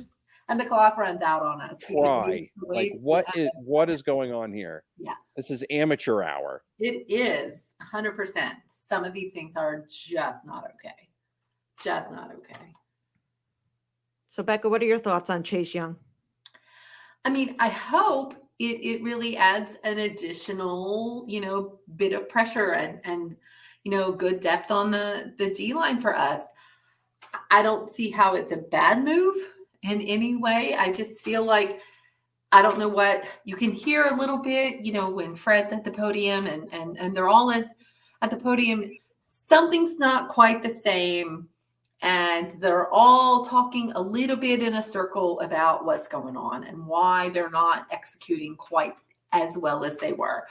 And the clock runs out on us. Cry. Like what is going on here? Yeah. This is amateur hour. It is 100%. Some of these things are just not okay. Just not okay. So Becca, what are your thoughts on Chase Young? I hope it really adds an additional, bit of pressure and good depth on the D line for us. I don't see how it's a bad move in any way. I just feel like, I don't know what you can hear a little bit, when Fred's at the podium and they're all at the podium, something's not quite the same. And they're all talking a little bit in a circle about what's going on and why they're not executing quite as well as they were.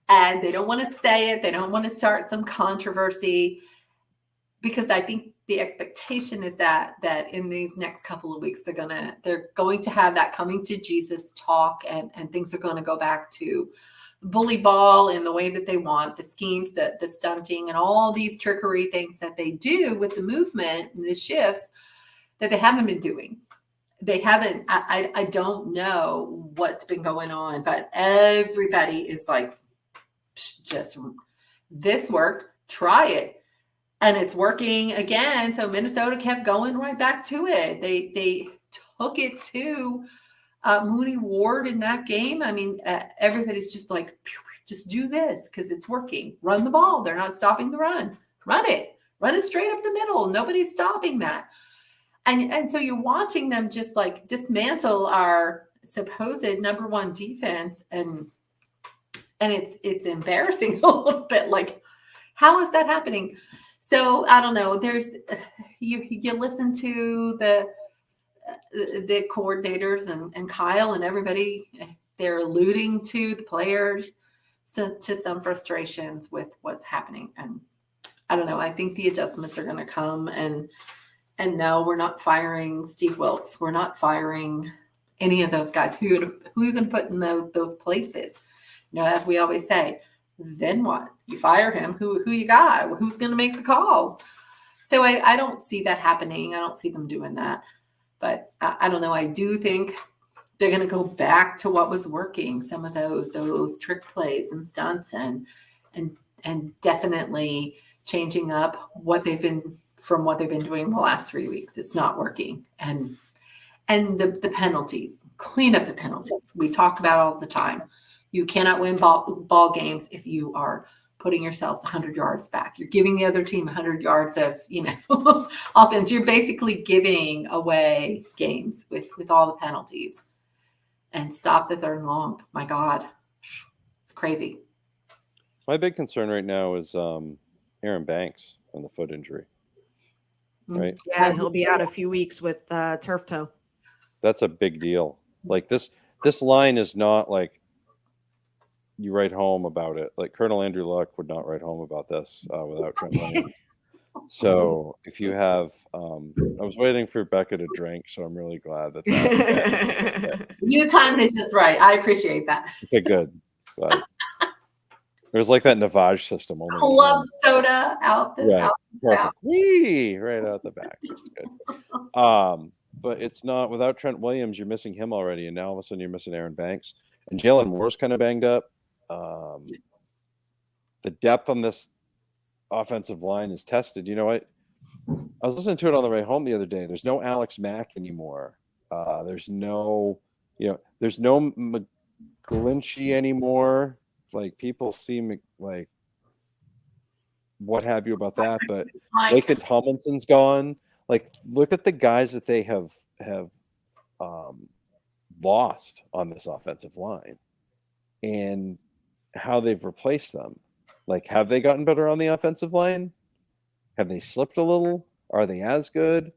And they don't want to say it. They don't want to start some controversy because I think the expectation is that in these next couple of weeks, they're going to have that coming to Jesus talk and things are going to go back to bully ball in the way that they want, the schemes, the stunting, and all these trickery things that they do with the movement and the shifts that they haven't been doing. They haven't, I don't know what's been going on, but everybody is like, just this worked, try it. And it's working again. So Minnesota kept going right back to it. They took it to Mooney Ward in that game. Everybody's just like, just do this because it's working. Run the ball. They're not stopping the run. Run it straight up the middle. Nobody's stopping that. And so you're watching them just like dismantle our supposed number one defense, and it's embarrassing a little bit. Like, how is that happening? So I don't know. There's you listen to the coordinators and Kyle and everybody. They're alluding to the players to some frustrations with what's happening, and I don't know. I think the adjustments are going to come, and no, we're not firing Steve Wilkes. We're not firing any of those guys. Who are you going to put in those places? You know, as we always say, then what? You fire him. Who you got? Who's going to make the calls? So I don't see that happening. I don't see them doing that. But I don't know. I do think they're going to go back to what was working. Some of those trick plays and stunts, and definitely changing up what they've been doing the last 3 weeks. It's not working. And the penalties, clean up the penalties. We talk about all the time. You cannot win ball games if you are putting yourselves 100 yards back. You're giving the other team 100 yards of, offense. You're basically giving away games with all the penalties. And stop the third and long. My God, it's crazy. My big concern right now is Aaron Banks and the foot injury. Right? Yeah, he'll be out a few weeks with turf toe. That's a big deal. Like this line is not like you write home about it. Like Colonel Andrew Luck would not write home about this without Trent Williams. So if you have, I was waiting for Becca to drink, so I'm really glad that. You timed it just right. I appreciate that. Okay, good. Glad. It was like that Navage system. Club soda out the right. out. Perfect. Whee! Right out the back. That's good. But it's not without Trent Williams. You're missing him already, and now all of a sudden you're missing Aaron Banks, and Jalen Moore's kind of banged up. The depth on this offensive line is tested. You know what? I was listening to it on the way home the other day. There's no Alex Mack anymore. There's no McGlinchey anymore. Like people seem like what have you about that, but Laken Tomlinson's gone. Like, look at the guys that they have lost on this offensive line and how they've replaced them. Like, have they gotten better on the offensive line? Have they slipped a little? Are they as good?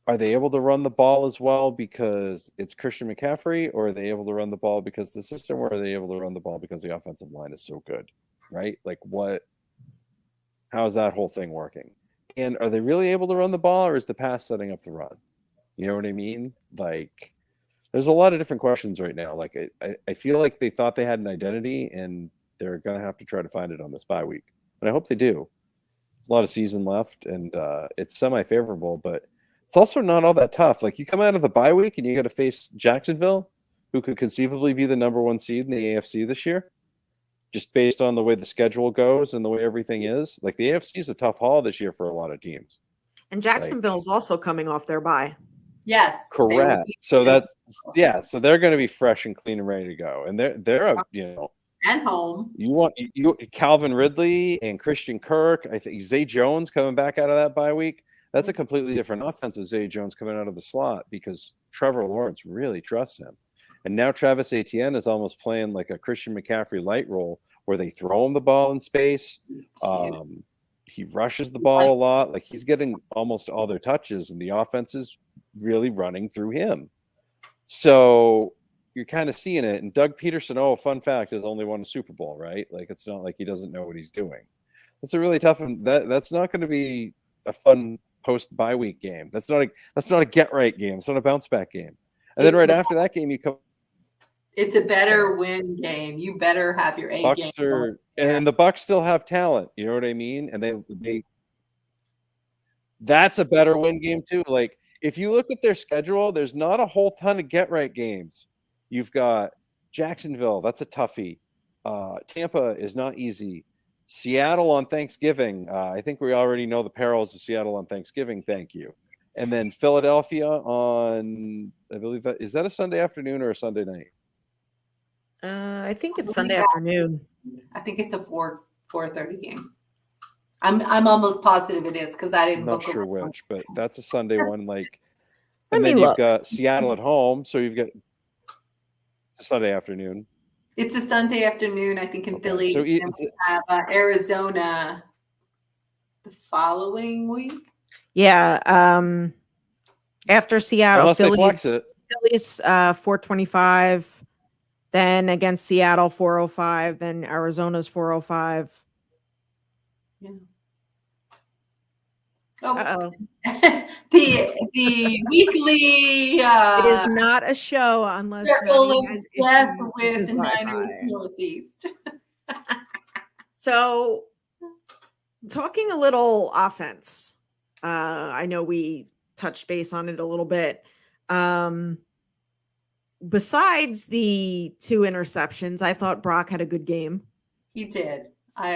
Are they able to run the ball as well because it's Christian McCaffrey, or are they able to run the ball because the system, or are they able to run the ball because the offensive line is so good, right? Like, how is that whole thing working? And are they really able to run the ball, or is the pass setting up the run? You know what I mean? Like, there's a lot of different questions right now. Like, I feel like they thought they had an identity, and they're going to have to try to find it on this bye week. And I hope they do. There's a lot of season left, and it's semi-favorable, but it's also not all that tough. Like, you come out of the bye week, and you got to face Jacksonville, who could conceivably be the number one seed in the AFC this year, just based on the way the schedule goes and the way everything is. Like, the AFC is a tough haul this year for a lot of teams. And Jacksonville's also coming off their bye. Yes. Correct. So so they're going to be fresh and clean and ready to go. And they're and home. You want Calvin Ridley and Christian Kirk. I think Zay Jones coming back out of that bye week. That's a completely different offense with Zay Jones coming out of the slot because Trevor Lawrence really trusts him. And now Travis Etienne is almost playing like a Christian McCaffrey light role where they throw him the ball in space. He rushes the ball a lot. Like, he's getting almost all their touches, and the offense is really running through him. So you're kind of seeing it. And Doug Peterson, fun fact, has only won a Super Bowl, right? Like, it's not like he doesn't know what he's doing. That's a really tough one. That's not going to be a fun post-bye week game. That's not a get-right game. It's not a bounce-back game. And then right after that game, you come. It's a better win game. You better have your A game. And the Bucs still have talent. You know what I mean? And they that's a better win game too. Like, if you look at their schedule, there's not a whole ton of get-right games. You've got Jacksonville. That's a toughie. Tampa is not easy. Seattle on Thanksgiving. I think we already know the perils of Seattle on Thanksgiving. Thank you. And then Philadelphia on, I believe is that a Sunday afternoon or a Sunday night? I think it's Sunday afternoon. I think it's a 4:30 game. I'm almost positive it is because I I'm didn't not look sure around. which, but that's a Sunday one. Like, Let and me then you've look. got Seattle at home, so you've got it's a Sunday afternoon. It's a Sunday afternoon, I think, in Okay, Philly, so and we have Arizona the following week. Yeah. After Seattle, unless they flex Phillies it, 425, then against Seattle 405, then Arizona's 405. Yeah. Oh, Uh-oh. the weekly It is not a show unless circle Maddie of has death issues with with his the Niners Wi-Fi. Northeast. So, talking a little offense, I know we touched base on it a little bit. Besides the 2 interceptions, I thought Brock had a good game. He did. I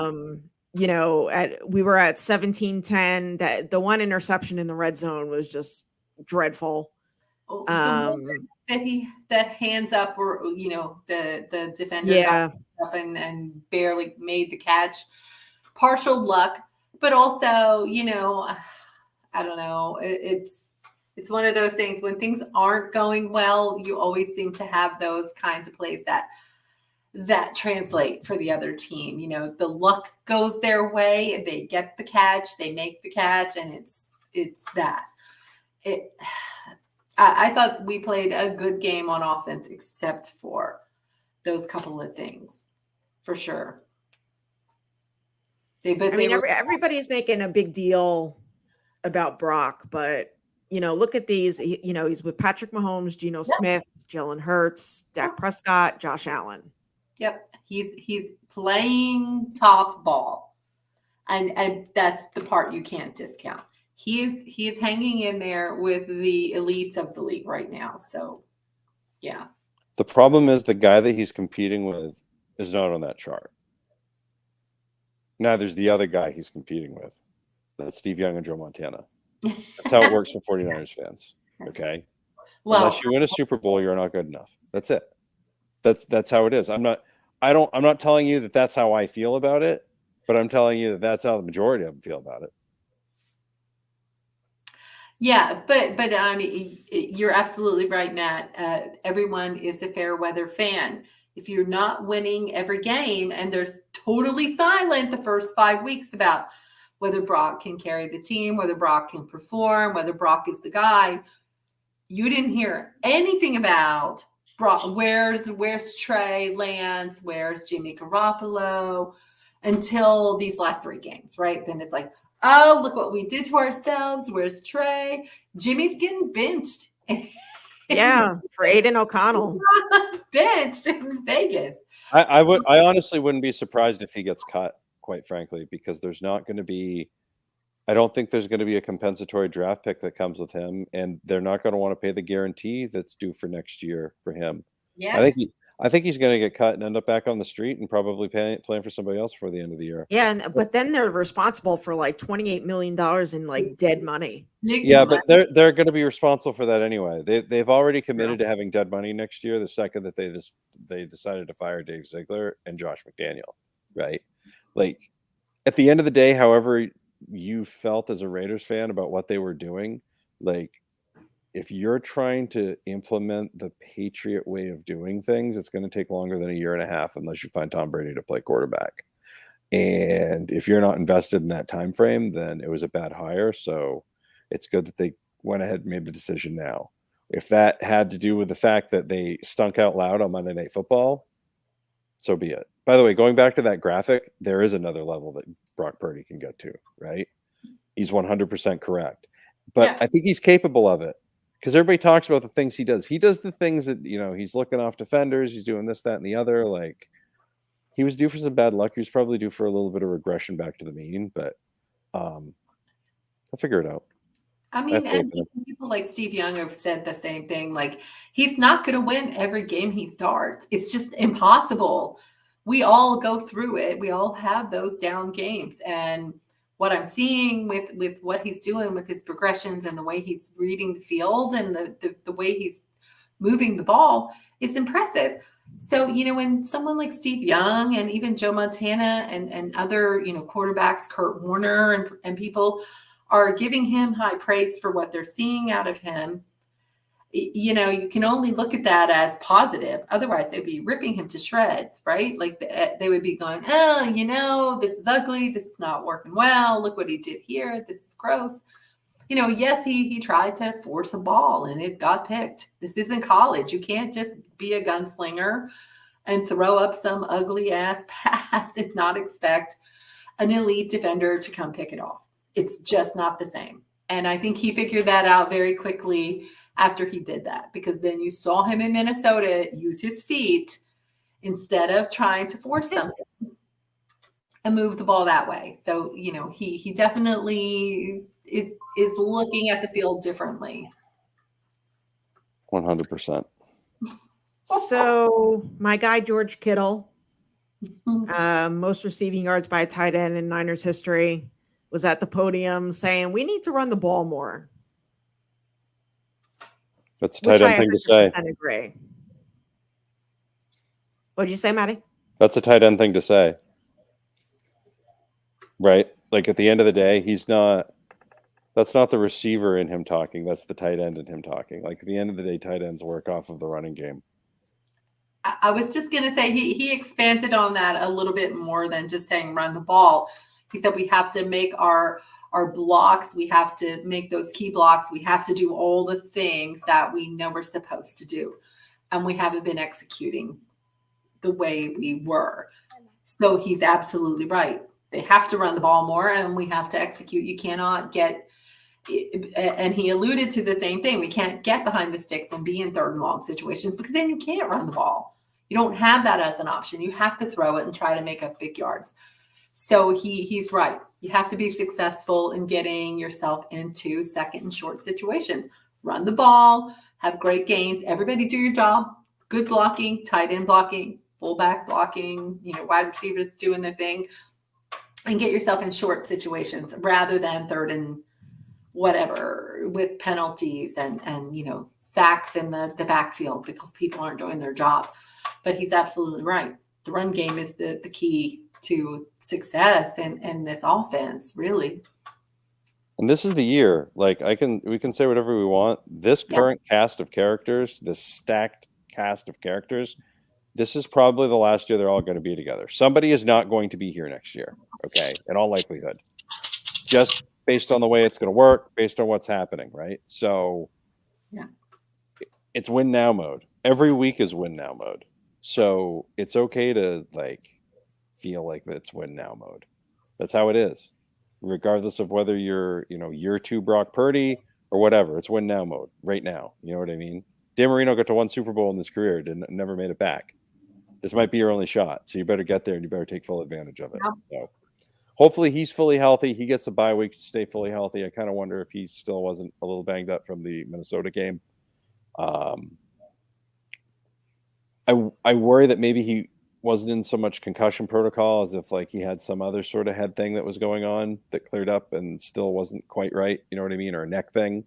agree. You know, we were at 17-10. That the one interception in the red zone was just dreadful. Oh, the one that hands up, or the defender Yeah. got up and barely made the catch. Partial luck, but also, I don't know. It's one of those things when things aren't going well, you always seem to have those kinds of plays that translate for the other team. The luck goes their way, they get the catch, they make the catch, and it's that. I thought we played a good game on offense, except for those couple of things, for sure. Everybody's making a big deal about Brock, but look at these. He's with Patrick Mahomes, Geno Smith, Jalen Hurts, Dak Prescott, Josh Allen. Yep, he's playing top ball, and that's the part you can't discount. He's hanging in there with the elites of the league right now. So, yeah. the problem is the guy that he's competing with is not on that chart. Neither's the other guy he's competing with. That's Steve Young and Joe Montana. That's how it works for 49ers fans. Okay. Well, unless you win a Super Bowl, you're not good enough. That's it. That's how it is. I'm not telling you that that's how I feel about it, but I'm telling you that that's how the majority of them feel about it. Yeah, but you're absolutely right, Matt. Everyone is a fair weather fan. If you're not winning every game and there's totally silent the first 5 weeks about whether Brock can carry the team, whether Brock can perform, whether Brock is the guy, you didn't hear anything about Brock. Where's Trey Lance? Where's Jimmy Garoppolo? Until these last 3 games, right? Then it's like, oh, look what we did to ourselves. Where's Trey? Jimmy's getting benched. Yeah, for Aiden O'Connell. Benched in Vegas. I honestly wouldn't be surprised if he gets cut, quite frankly, because there's not going to be. I don't think there's going to be a compensatory draft pick that comes with him, and they're not going to want to pay the guarantee that's due for next year for him. Yeah, I think he's going to get cut and end up back on the street and probably playing for somebody else for the end of the year. Yeah, but then they're responsible for like $28 million in like dead money. Yeah, but they're going to be responsible for that anyway. They've already committed to having dead money next year. The second that they decided to fire Dave Ziegler and Josh McDaniel, right? Like at the end of the day, however you felt as a Raiders fan about what they were doing, like if you're trying to implement the Patriot way of doing things, it's going to take longer than a year and a half unless you find Tom Brady to play quarterback. And if you're not invested in that time frame, then it was a bad hire. So it's good that they went ahead and made the decision now. If that had to do with the fact that they stunk out loud on Monday Night Football, so be it. By the way, going back to that graphic, there is another level that Brock Purdy can get to, right? He's 100% correct. But yeah. I think he's capable of it because everybody talks about the things he does. He does the things that, he's looking off defenders. He's doing this, that, and the other. Like, he was due for some bad luck. He was probably due for a little bit of regression back to the mean, but I'll figure it out. I mean, and people like Steve Young have said the same thing. Like, he's not going to win every game he starts. It's just impossible. We all go through it. We all have those down games. And what I'm seeing with what he's doing with his progressions and the way he's reading the field and the way he's moving the ball is impressive. So, when someone like Steve Young and even Joe Montana and other, quarterbacks, Kurt Warner and people are giving him high praise for what they're seeing out of him, you can only look at that as positive. Otherwise, they'd be ripping him to shreds, right? Like they would be going, oh, this is ugly. This is not working well. Look what he did here. This is gross. Yes, he tried to force a ball and it got picked. This isn't college. You can't just be a gunslinger and throw up some ugly ass pass and not expect an elite defender to come pick it off. It's just not the same. And I think he figured that out very quickly after he did that, because then you saw him in Minnesota use his feet instead of trying to force something and move the ball that way. So, he definitely is looking at the field differently. 100%. So my guy, George Kittle, most receiving yards by a tight end in Niners history, was at the podium saying, we need to run the ball more. That's a tight end thing to say. Agree. What'd you say, Maddie? That's a tight end thing to say. Right? Like at the end of the day, that's not the receiver in him talking. That's the tight end in him talking. Like at the end of the day, tight ends work off of the running game. I was just going to say he expanded on that a little bit more than just saying run the ball. He said we have to make our blocks. We have to make those key blocks. We have to do all the things that we know we're supposed to do. And we haven't been executing the way we were. So he's absolutely right. They have to run the ball more and we have to execute. You cannot get, and he alluded to the same thing. We can't get behind the sticks and be in third and long situations because then you can't run the ball. You don't have that as an option. You have to throw it and try to make up big yards. So he's right. You have to be successful in getting yourself into second and short situations. Run the ball, have great gains. Everybody do your job. Good blocking, tight end blocking, fullback blocking, wide receivers doing their thing, and get yourself in short situations rather than third and whatever with penalties and sacks in the backfield because people aren't doing their job. But he's absolutely right. The run game is the key to success in this offense, really. And this is the year. Like we can say whatever we want. This current cast of characters, this stacked cast of characters, this is probably the last year they're all going to be together. Somebody is not going to be here next year. Okay. In all likelihood, just based on the way it's going to work, based on what's happening. Right. So it's win now mode. Every week is win now mode. So it's okay to feel like it's win now mode. That's how it is. Regardless of whether you're, year 2 Brock Purdy or whatever, it's win now mode right now. You know what I mean? Dan Marino got to 1 Super Bowl in his career, never made it back. This might be your only shot. So you better get there and you better take full advantage of it. Yeah. So hopefully he's fully healthy. He gets a bye week to stay fully healthy. I kind of wonder if he still wasn't a little banged up from the Minnesota game. I worry that maybe he wasn't in so much concussion protocol as if he had some other sort of head thing that was going on that cleared up and still wasn't quite right. You know what I mean? Or a neck thing.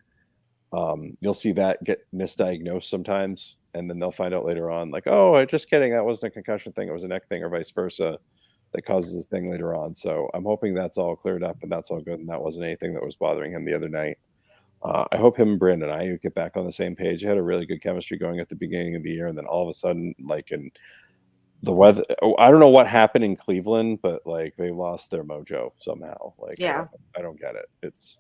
You'll see that get misdiagnosed sometimes. And then they'll find out later on oh, just kidding. That wasn't a concussion thing. It was a neck thing or vice versa that causes this thing later on. So I'm hoping that's all cleared up and that's all good. And that wasn't anything that was bothering him the other night. I hope him and Brandon Ayuk get back on the same page. They had a really good chemistry going at the beginning of the year. And then all of a sudden, in the weather, I don't know what happened in Cleveland, but they lost their mojo somehow. I don't get it. It's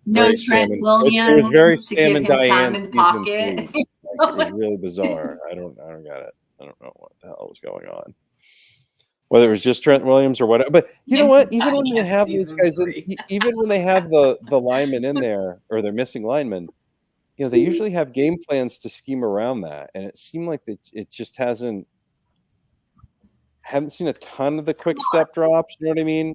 no Trent Williams. It was very Sam and Diane time in the pocket. It was really bizarre. I don't get it. I don't know what the hell was going on. Whether it was just Trent Williams or whatever. But you know what? Even when they have these guys, even when they have the linemen in there or they're missing linemen, they usually have game plans to scheme around that. And it seemed like it just haven't seen a ton of the quick step drops. You know what I mean?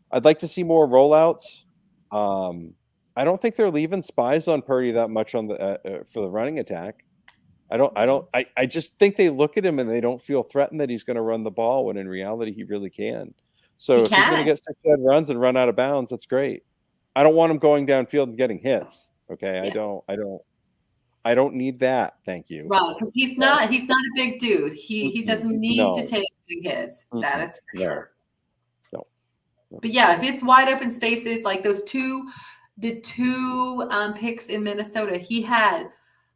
I'd like to see more rollouts. I don't think they're leaving spies on Purdy that much on the for the running attack. I just think they look at him and they don't feel threatened that he's going to run the ball when in reality he really can. So if he's going to get 6 head runs and run out of bounds, that's great. I don't want him going downfield and getting hits. Okay. Yeah. I don't need that. Thank you. Right, because he's not a big dude. He doesn't need No. to take big hits. That is for No. sure. No. But yeah, if it's wide open spaces like the two picks in Minnesota, he had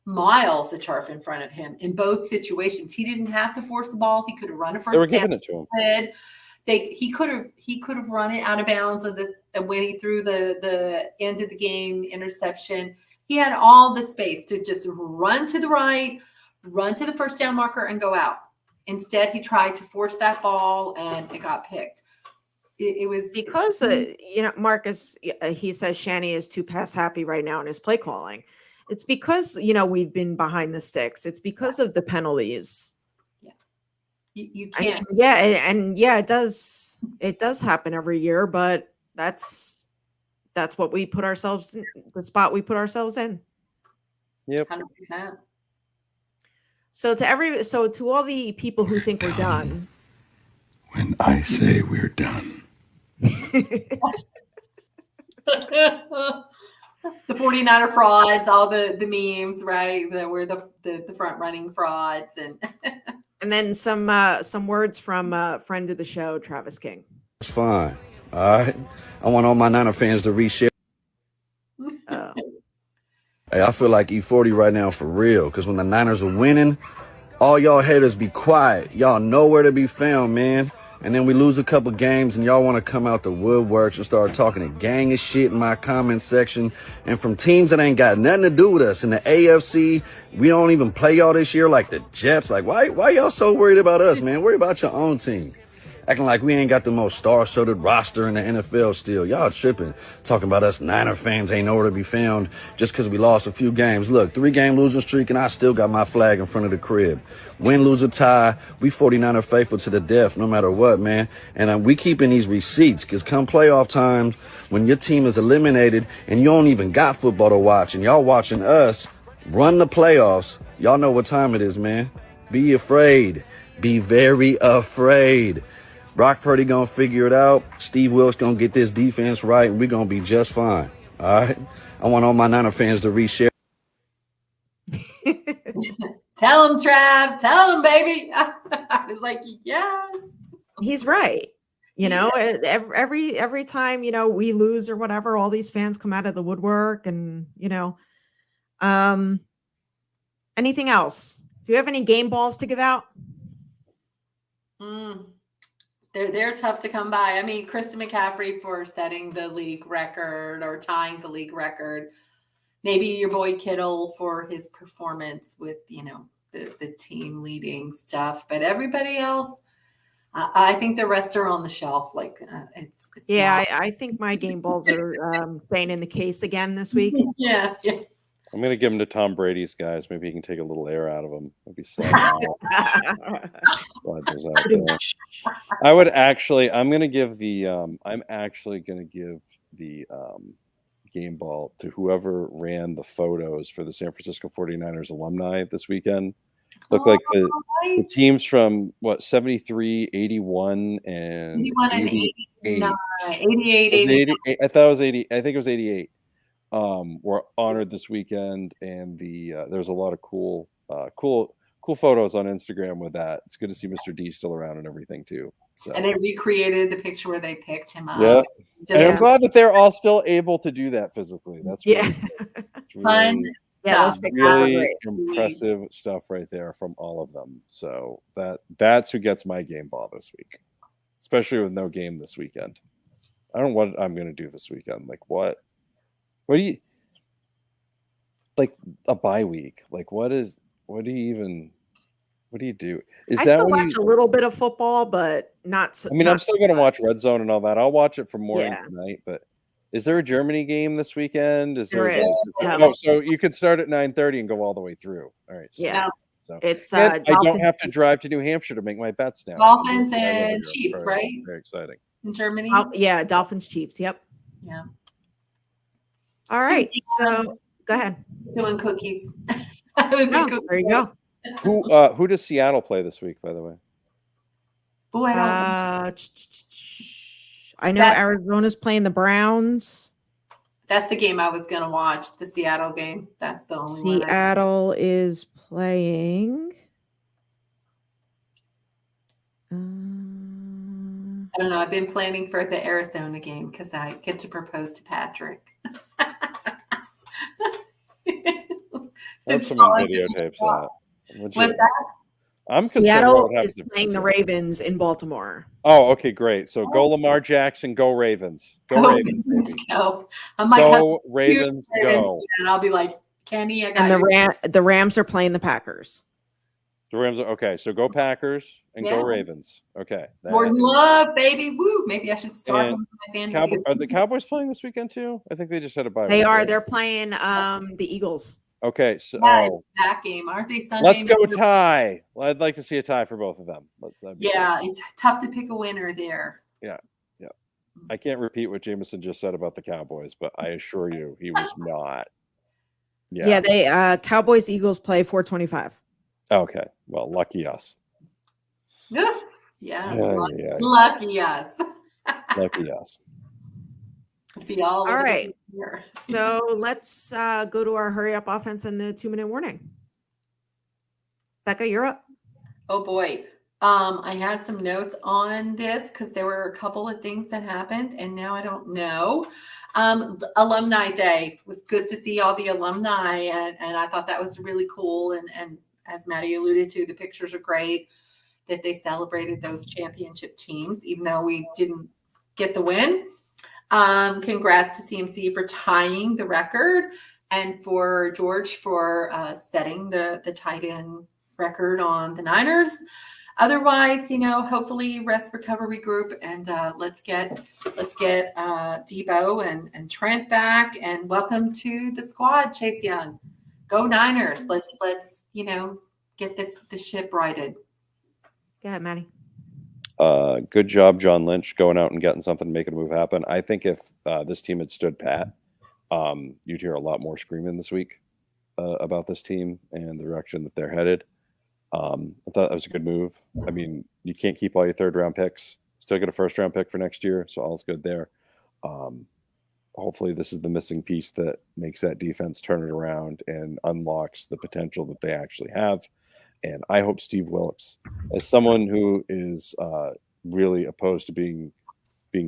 miles of turf in front of him in both situations. He didn't have to force the ball. He could have run a first They were down. giving it to him. He could have run it out of bounds of this when he threw the end of the game interception. He had all the space to just run to the right, run to the first down marker, and go out. Instead, he tried to force that ball, and it got picked. It was Because Marcus, he says Shanny is too pass happy right now in his play calling. It's because we've been behind the sticks. It's because of the penalties. you can't. It does happen every year, but that's what we put ourselves in, the spot we put ourselves in. Yep. 100%. So to all the people who think we're done. When I say we're done. The 49er frauds, all the memes, right? That were the front running frauds, and and then some words from friend of the show, Travis King. It's fine. All right. I want all my Niner fans to reshare. Oh. Hey, I feel like E40 right now for real. Because when the Niners are winning, all y'all haters be quiet. Y'all know where to be found, man. And then we lose a couple games and y'all want to come out the woodworks and start talking a gang of shit in my comment section. And from teams that ain't got nothing to do with us. In the AFC, we don't even play y'all this year like the Jets. Like, why y'all so worried about us, man? Worry about your own team. Acting like we ain't got the most star-studded roster in the NFL still. Y'all tripping. Talking about us Niner fans ain't nowhere to be found just because we lost a few games. Look, 3-game losing streak, and I still got my flag in front of the crib. Win, lose, or tie, we 49er faithful to the death no matter what, man. And we keeping these receipts because come playoff times, when your team is eliminated and you don't even got football to watch and y'all watching us run the playoffs, y'all know what time it is, man. Be afraid. Be very afraid. Brock Purdy gonna figure it out. Steve Wilkes gonna get this defense right, and we're gonna be just fine. All right. I want all my Niner fans to reshare. tell him, Trav, tell him, baby. I was like, yes. He's right. Every time we lose or whatever, all these fans come out of the woodwork, and anything else? Do you have any game balls to give out? They're tough to come by. I mean, Kristen McCaffrey for setting the league record or tying the league record. Maybe your boy Kittle for his performance with, the team leading stuff. But everybody else, I think the rest are on the shelf. Like it's I think my game balls are staying in the case again this week. Yeah. I'm going to give them to Tom Brady's guys. Maybe he can take a little air out of them. Maybe slide out. Slide those out there. I'm actually going to give the game ball to whoever ran the photos for the San Francisco 49ers alumni this weekend. Look like the teams from 73, 81, and 81 and 88. 88. I thought it was 80. I think it was 88. Were honored this weekend, and there's a lot of cool photos on Instagram with that. It's good to see Mr. D still around and everything too. So. And they recreated the picture where they picked him up. Yeah, and I'm glad that they're all still able to do that physically. That's really, fun. Those pictures are really great. impressive stuff right there from all of them. So that's who gets my game ball this week, especially with no game this weekend. I don't know what I'm going to do this weekend. Like what? What do you like a bye week? Like what do you do? I still watch a little bit of football, but not so. I mean, I'm still going to watch Red Zone and all that. I'll watch it from morning Yeah. to night. But is there a Germany game this weekend? There is. Oh, so you could start at 9:30 and go all the way through. All right. So, Yeah. So It's I don't Dolphins- have to drive to New Hampshire to make my bets now. Dolphins and Chiefs, Very, right? Very exciting. In Germany. Dolphins Chiefs. Yep. Yeah. All right. So go ahead. Doing cookies. No, there you go. Who does Seattle play this week, by the way? Oh, I don't I know Arizona's playing the Browns. That's the game I was going to watch, the Seattle game. That's the only one. Seattle is playing. I don't know. I've been planning for the Arizona game because I get to propose to Patrick. Hope someone videotapes that. What's that? I'm concerned Seattle what is happens to playing the Seattle. Ravens in Baltimore. Oh, okay, great. So go Lamar Jackson, go Ravens. Go Ravens, baby. Go. I'm like, Go Ravens, go. and I'll be like, Kenny, I got And your the Rams are playing the Packers. The Rams are okay. So go Packers and go Yeah. Ravens. Okay. Jordan Love, baby. Woo. Maybe I should start And him in my fantasy. Are the Cowboys playing this weekend too? I think they just had a bye. They week, are. right? They're playing the Eagles. Okay. So Yeah, it's that game. Aren't they Sunday? let's go night? tie. Well, I'd like to see a tie for both of them. That'd be Yeah, it's tough to pick a winner there. great. I can't repeat what Jameson just said about the Cowboys, but I assure you, he was not. Yeah, they Cowboys Eagles play 4:25. Okay. Well, lucky us. Yeah, Yeah. lucky us. Lucky us. Be all All over right. here. So let's go to our hurry up offense and the 2-minute warning. Becca, you're up. Oh boy. I had some notes on this because there were a couple of things that happened and now I don't know. Alumni Day was good to see all the alumni and I thought that was really cool. And as Maddie alluded to, the pictures are great that they celebrated those championship teams, even though we didn't get the win. Congrats to CMC for tying the record and for George for setting the tight end record on the Niners. Otherwise, hopefully rest recovery group and let's get Debo and Trent back and welcome to the squad, Chase Young. Go Niners. Let's get the ship righted. Go ahead, Maddie. Good job, John Lynch, going out and getting something, making a move happen. I think if this team had stood pat, you'd hear a lot more screaming this week about this team and the direction that they're headed. I thought that was a good move. I mean, you can't keep all your third-round picks. Still get a first-round pick for next year, so all's good there. Hopefully this is the missing piece that makes that defense turn it around and unlocks the potential that they actually have. And I hope Steve Wilkes, as someone who is really opposed to being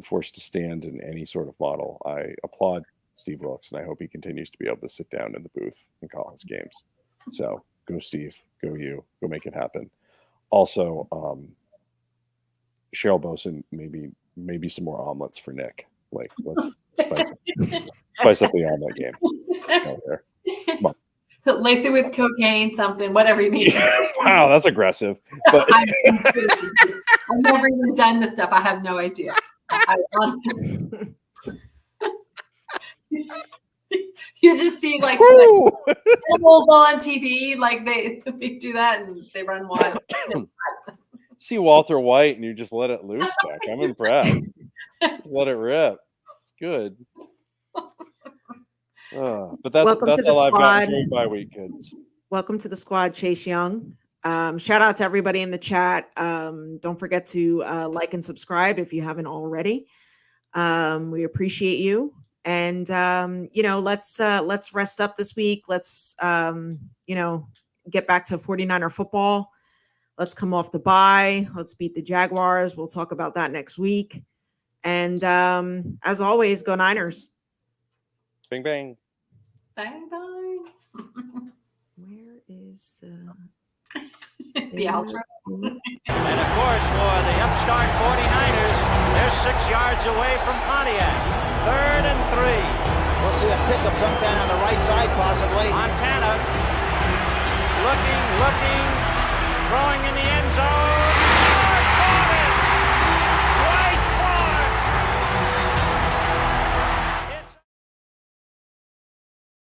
forced to stand in any sort of model, I applaud Steve Wilkes, and I hope he continues to be able to sit down in the booth and call his games. So go Steve, go you, go make it happen. Also, Cheryl Bosun, maybe some more omelets for Nick. Like, let's spice up the omelet game out there. Come on. Lace it with cocaine, something, whatever you need. Wow, that's aggressive. But I've never even done this stuff. I have no idea. I honestly, you just see like animals on TV, like they do that and they run wild. see Walter White and you just let it loose back. I'm impressed. Just let it rip. It's good. But that's all I've got during my week, kids. Welcome to the squad, Chase Young. Shout out to everybody in the chat. Don't forget to like and subscribe if you haven't already. We appreciate you. And let's rest up this week. Let's get back to 49er football. Let's come off the bye. Let's beat the Jaguars. We'll talk about that next week. And as always, go Niners. Bing bang. Bang bang. Where is the outro? And of course, for the upstart 49ers, they're 6 yards away from Pontiac. 3rd and 3. We'll see a pickup sometime on the right side, possibly. Montana looking, throwing in the end zone.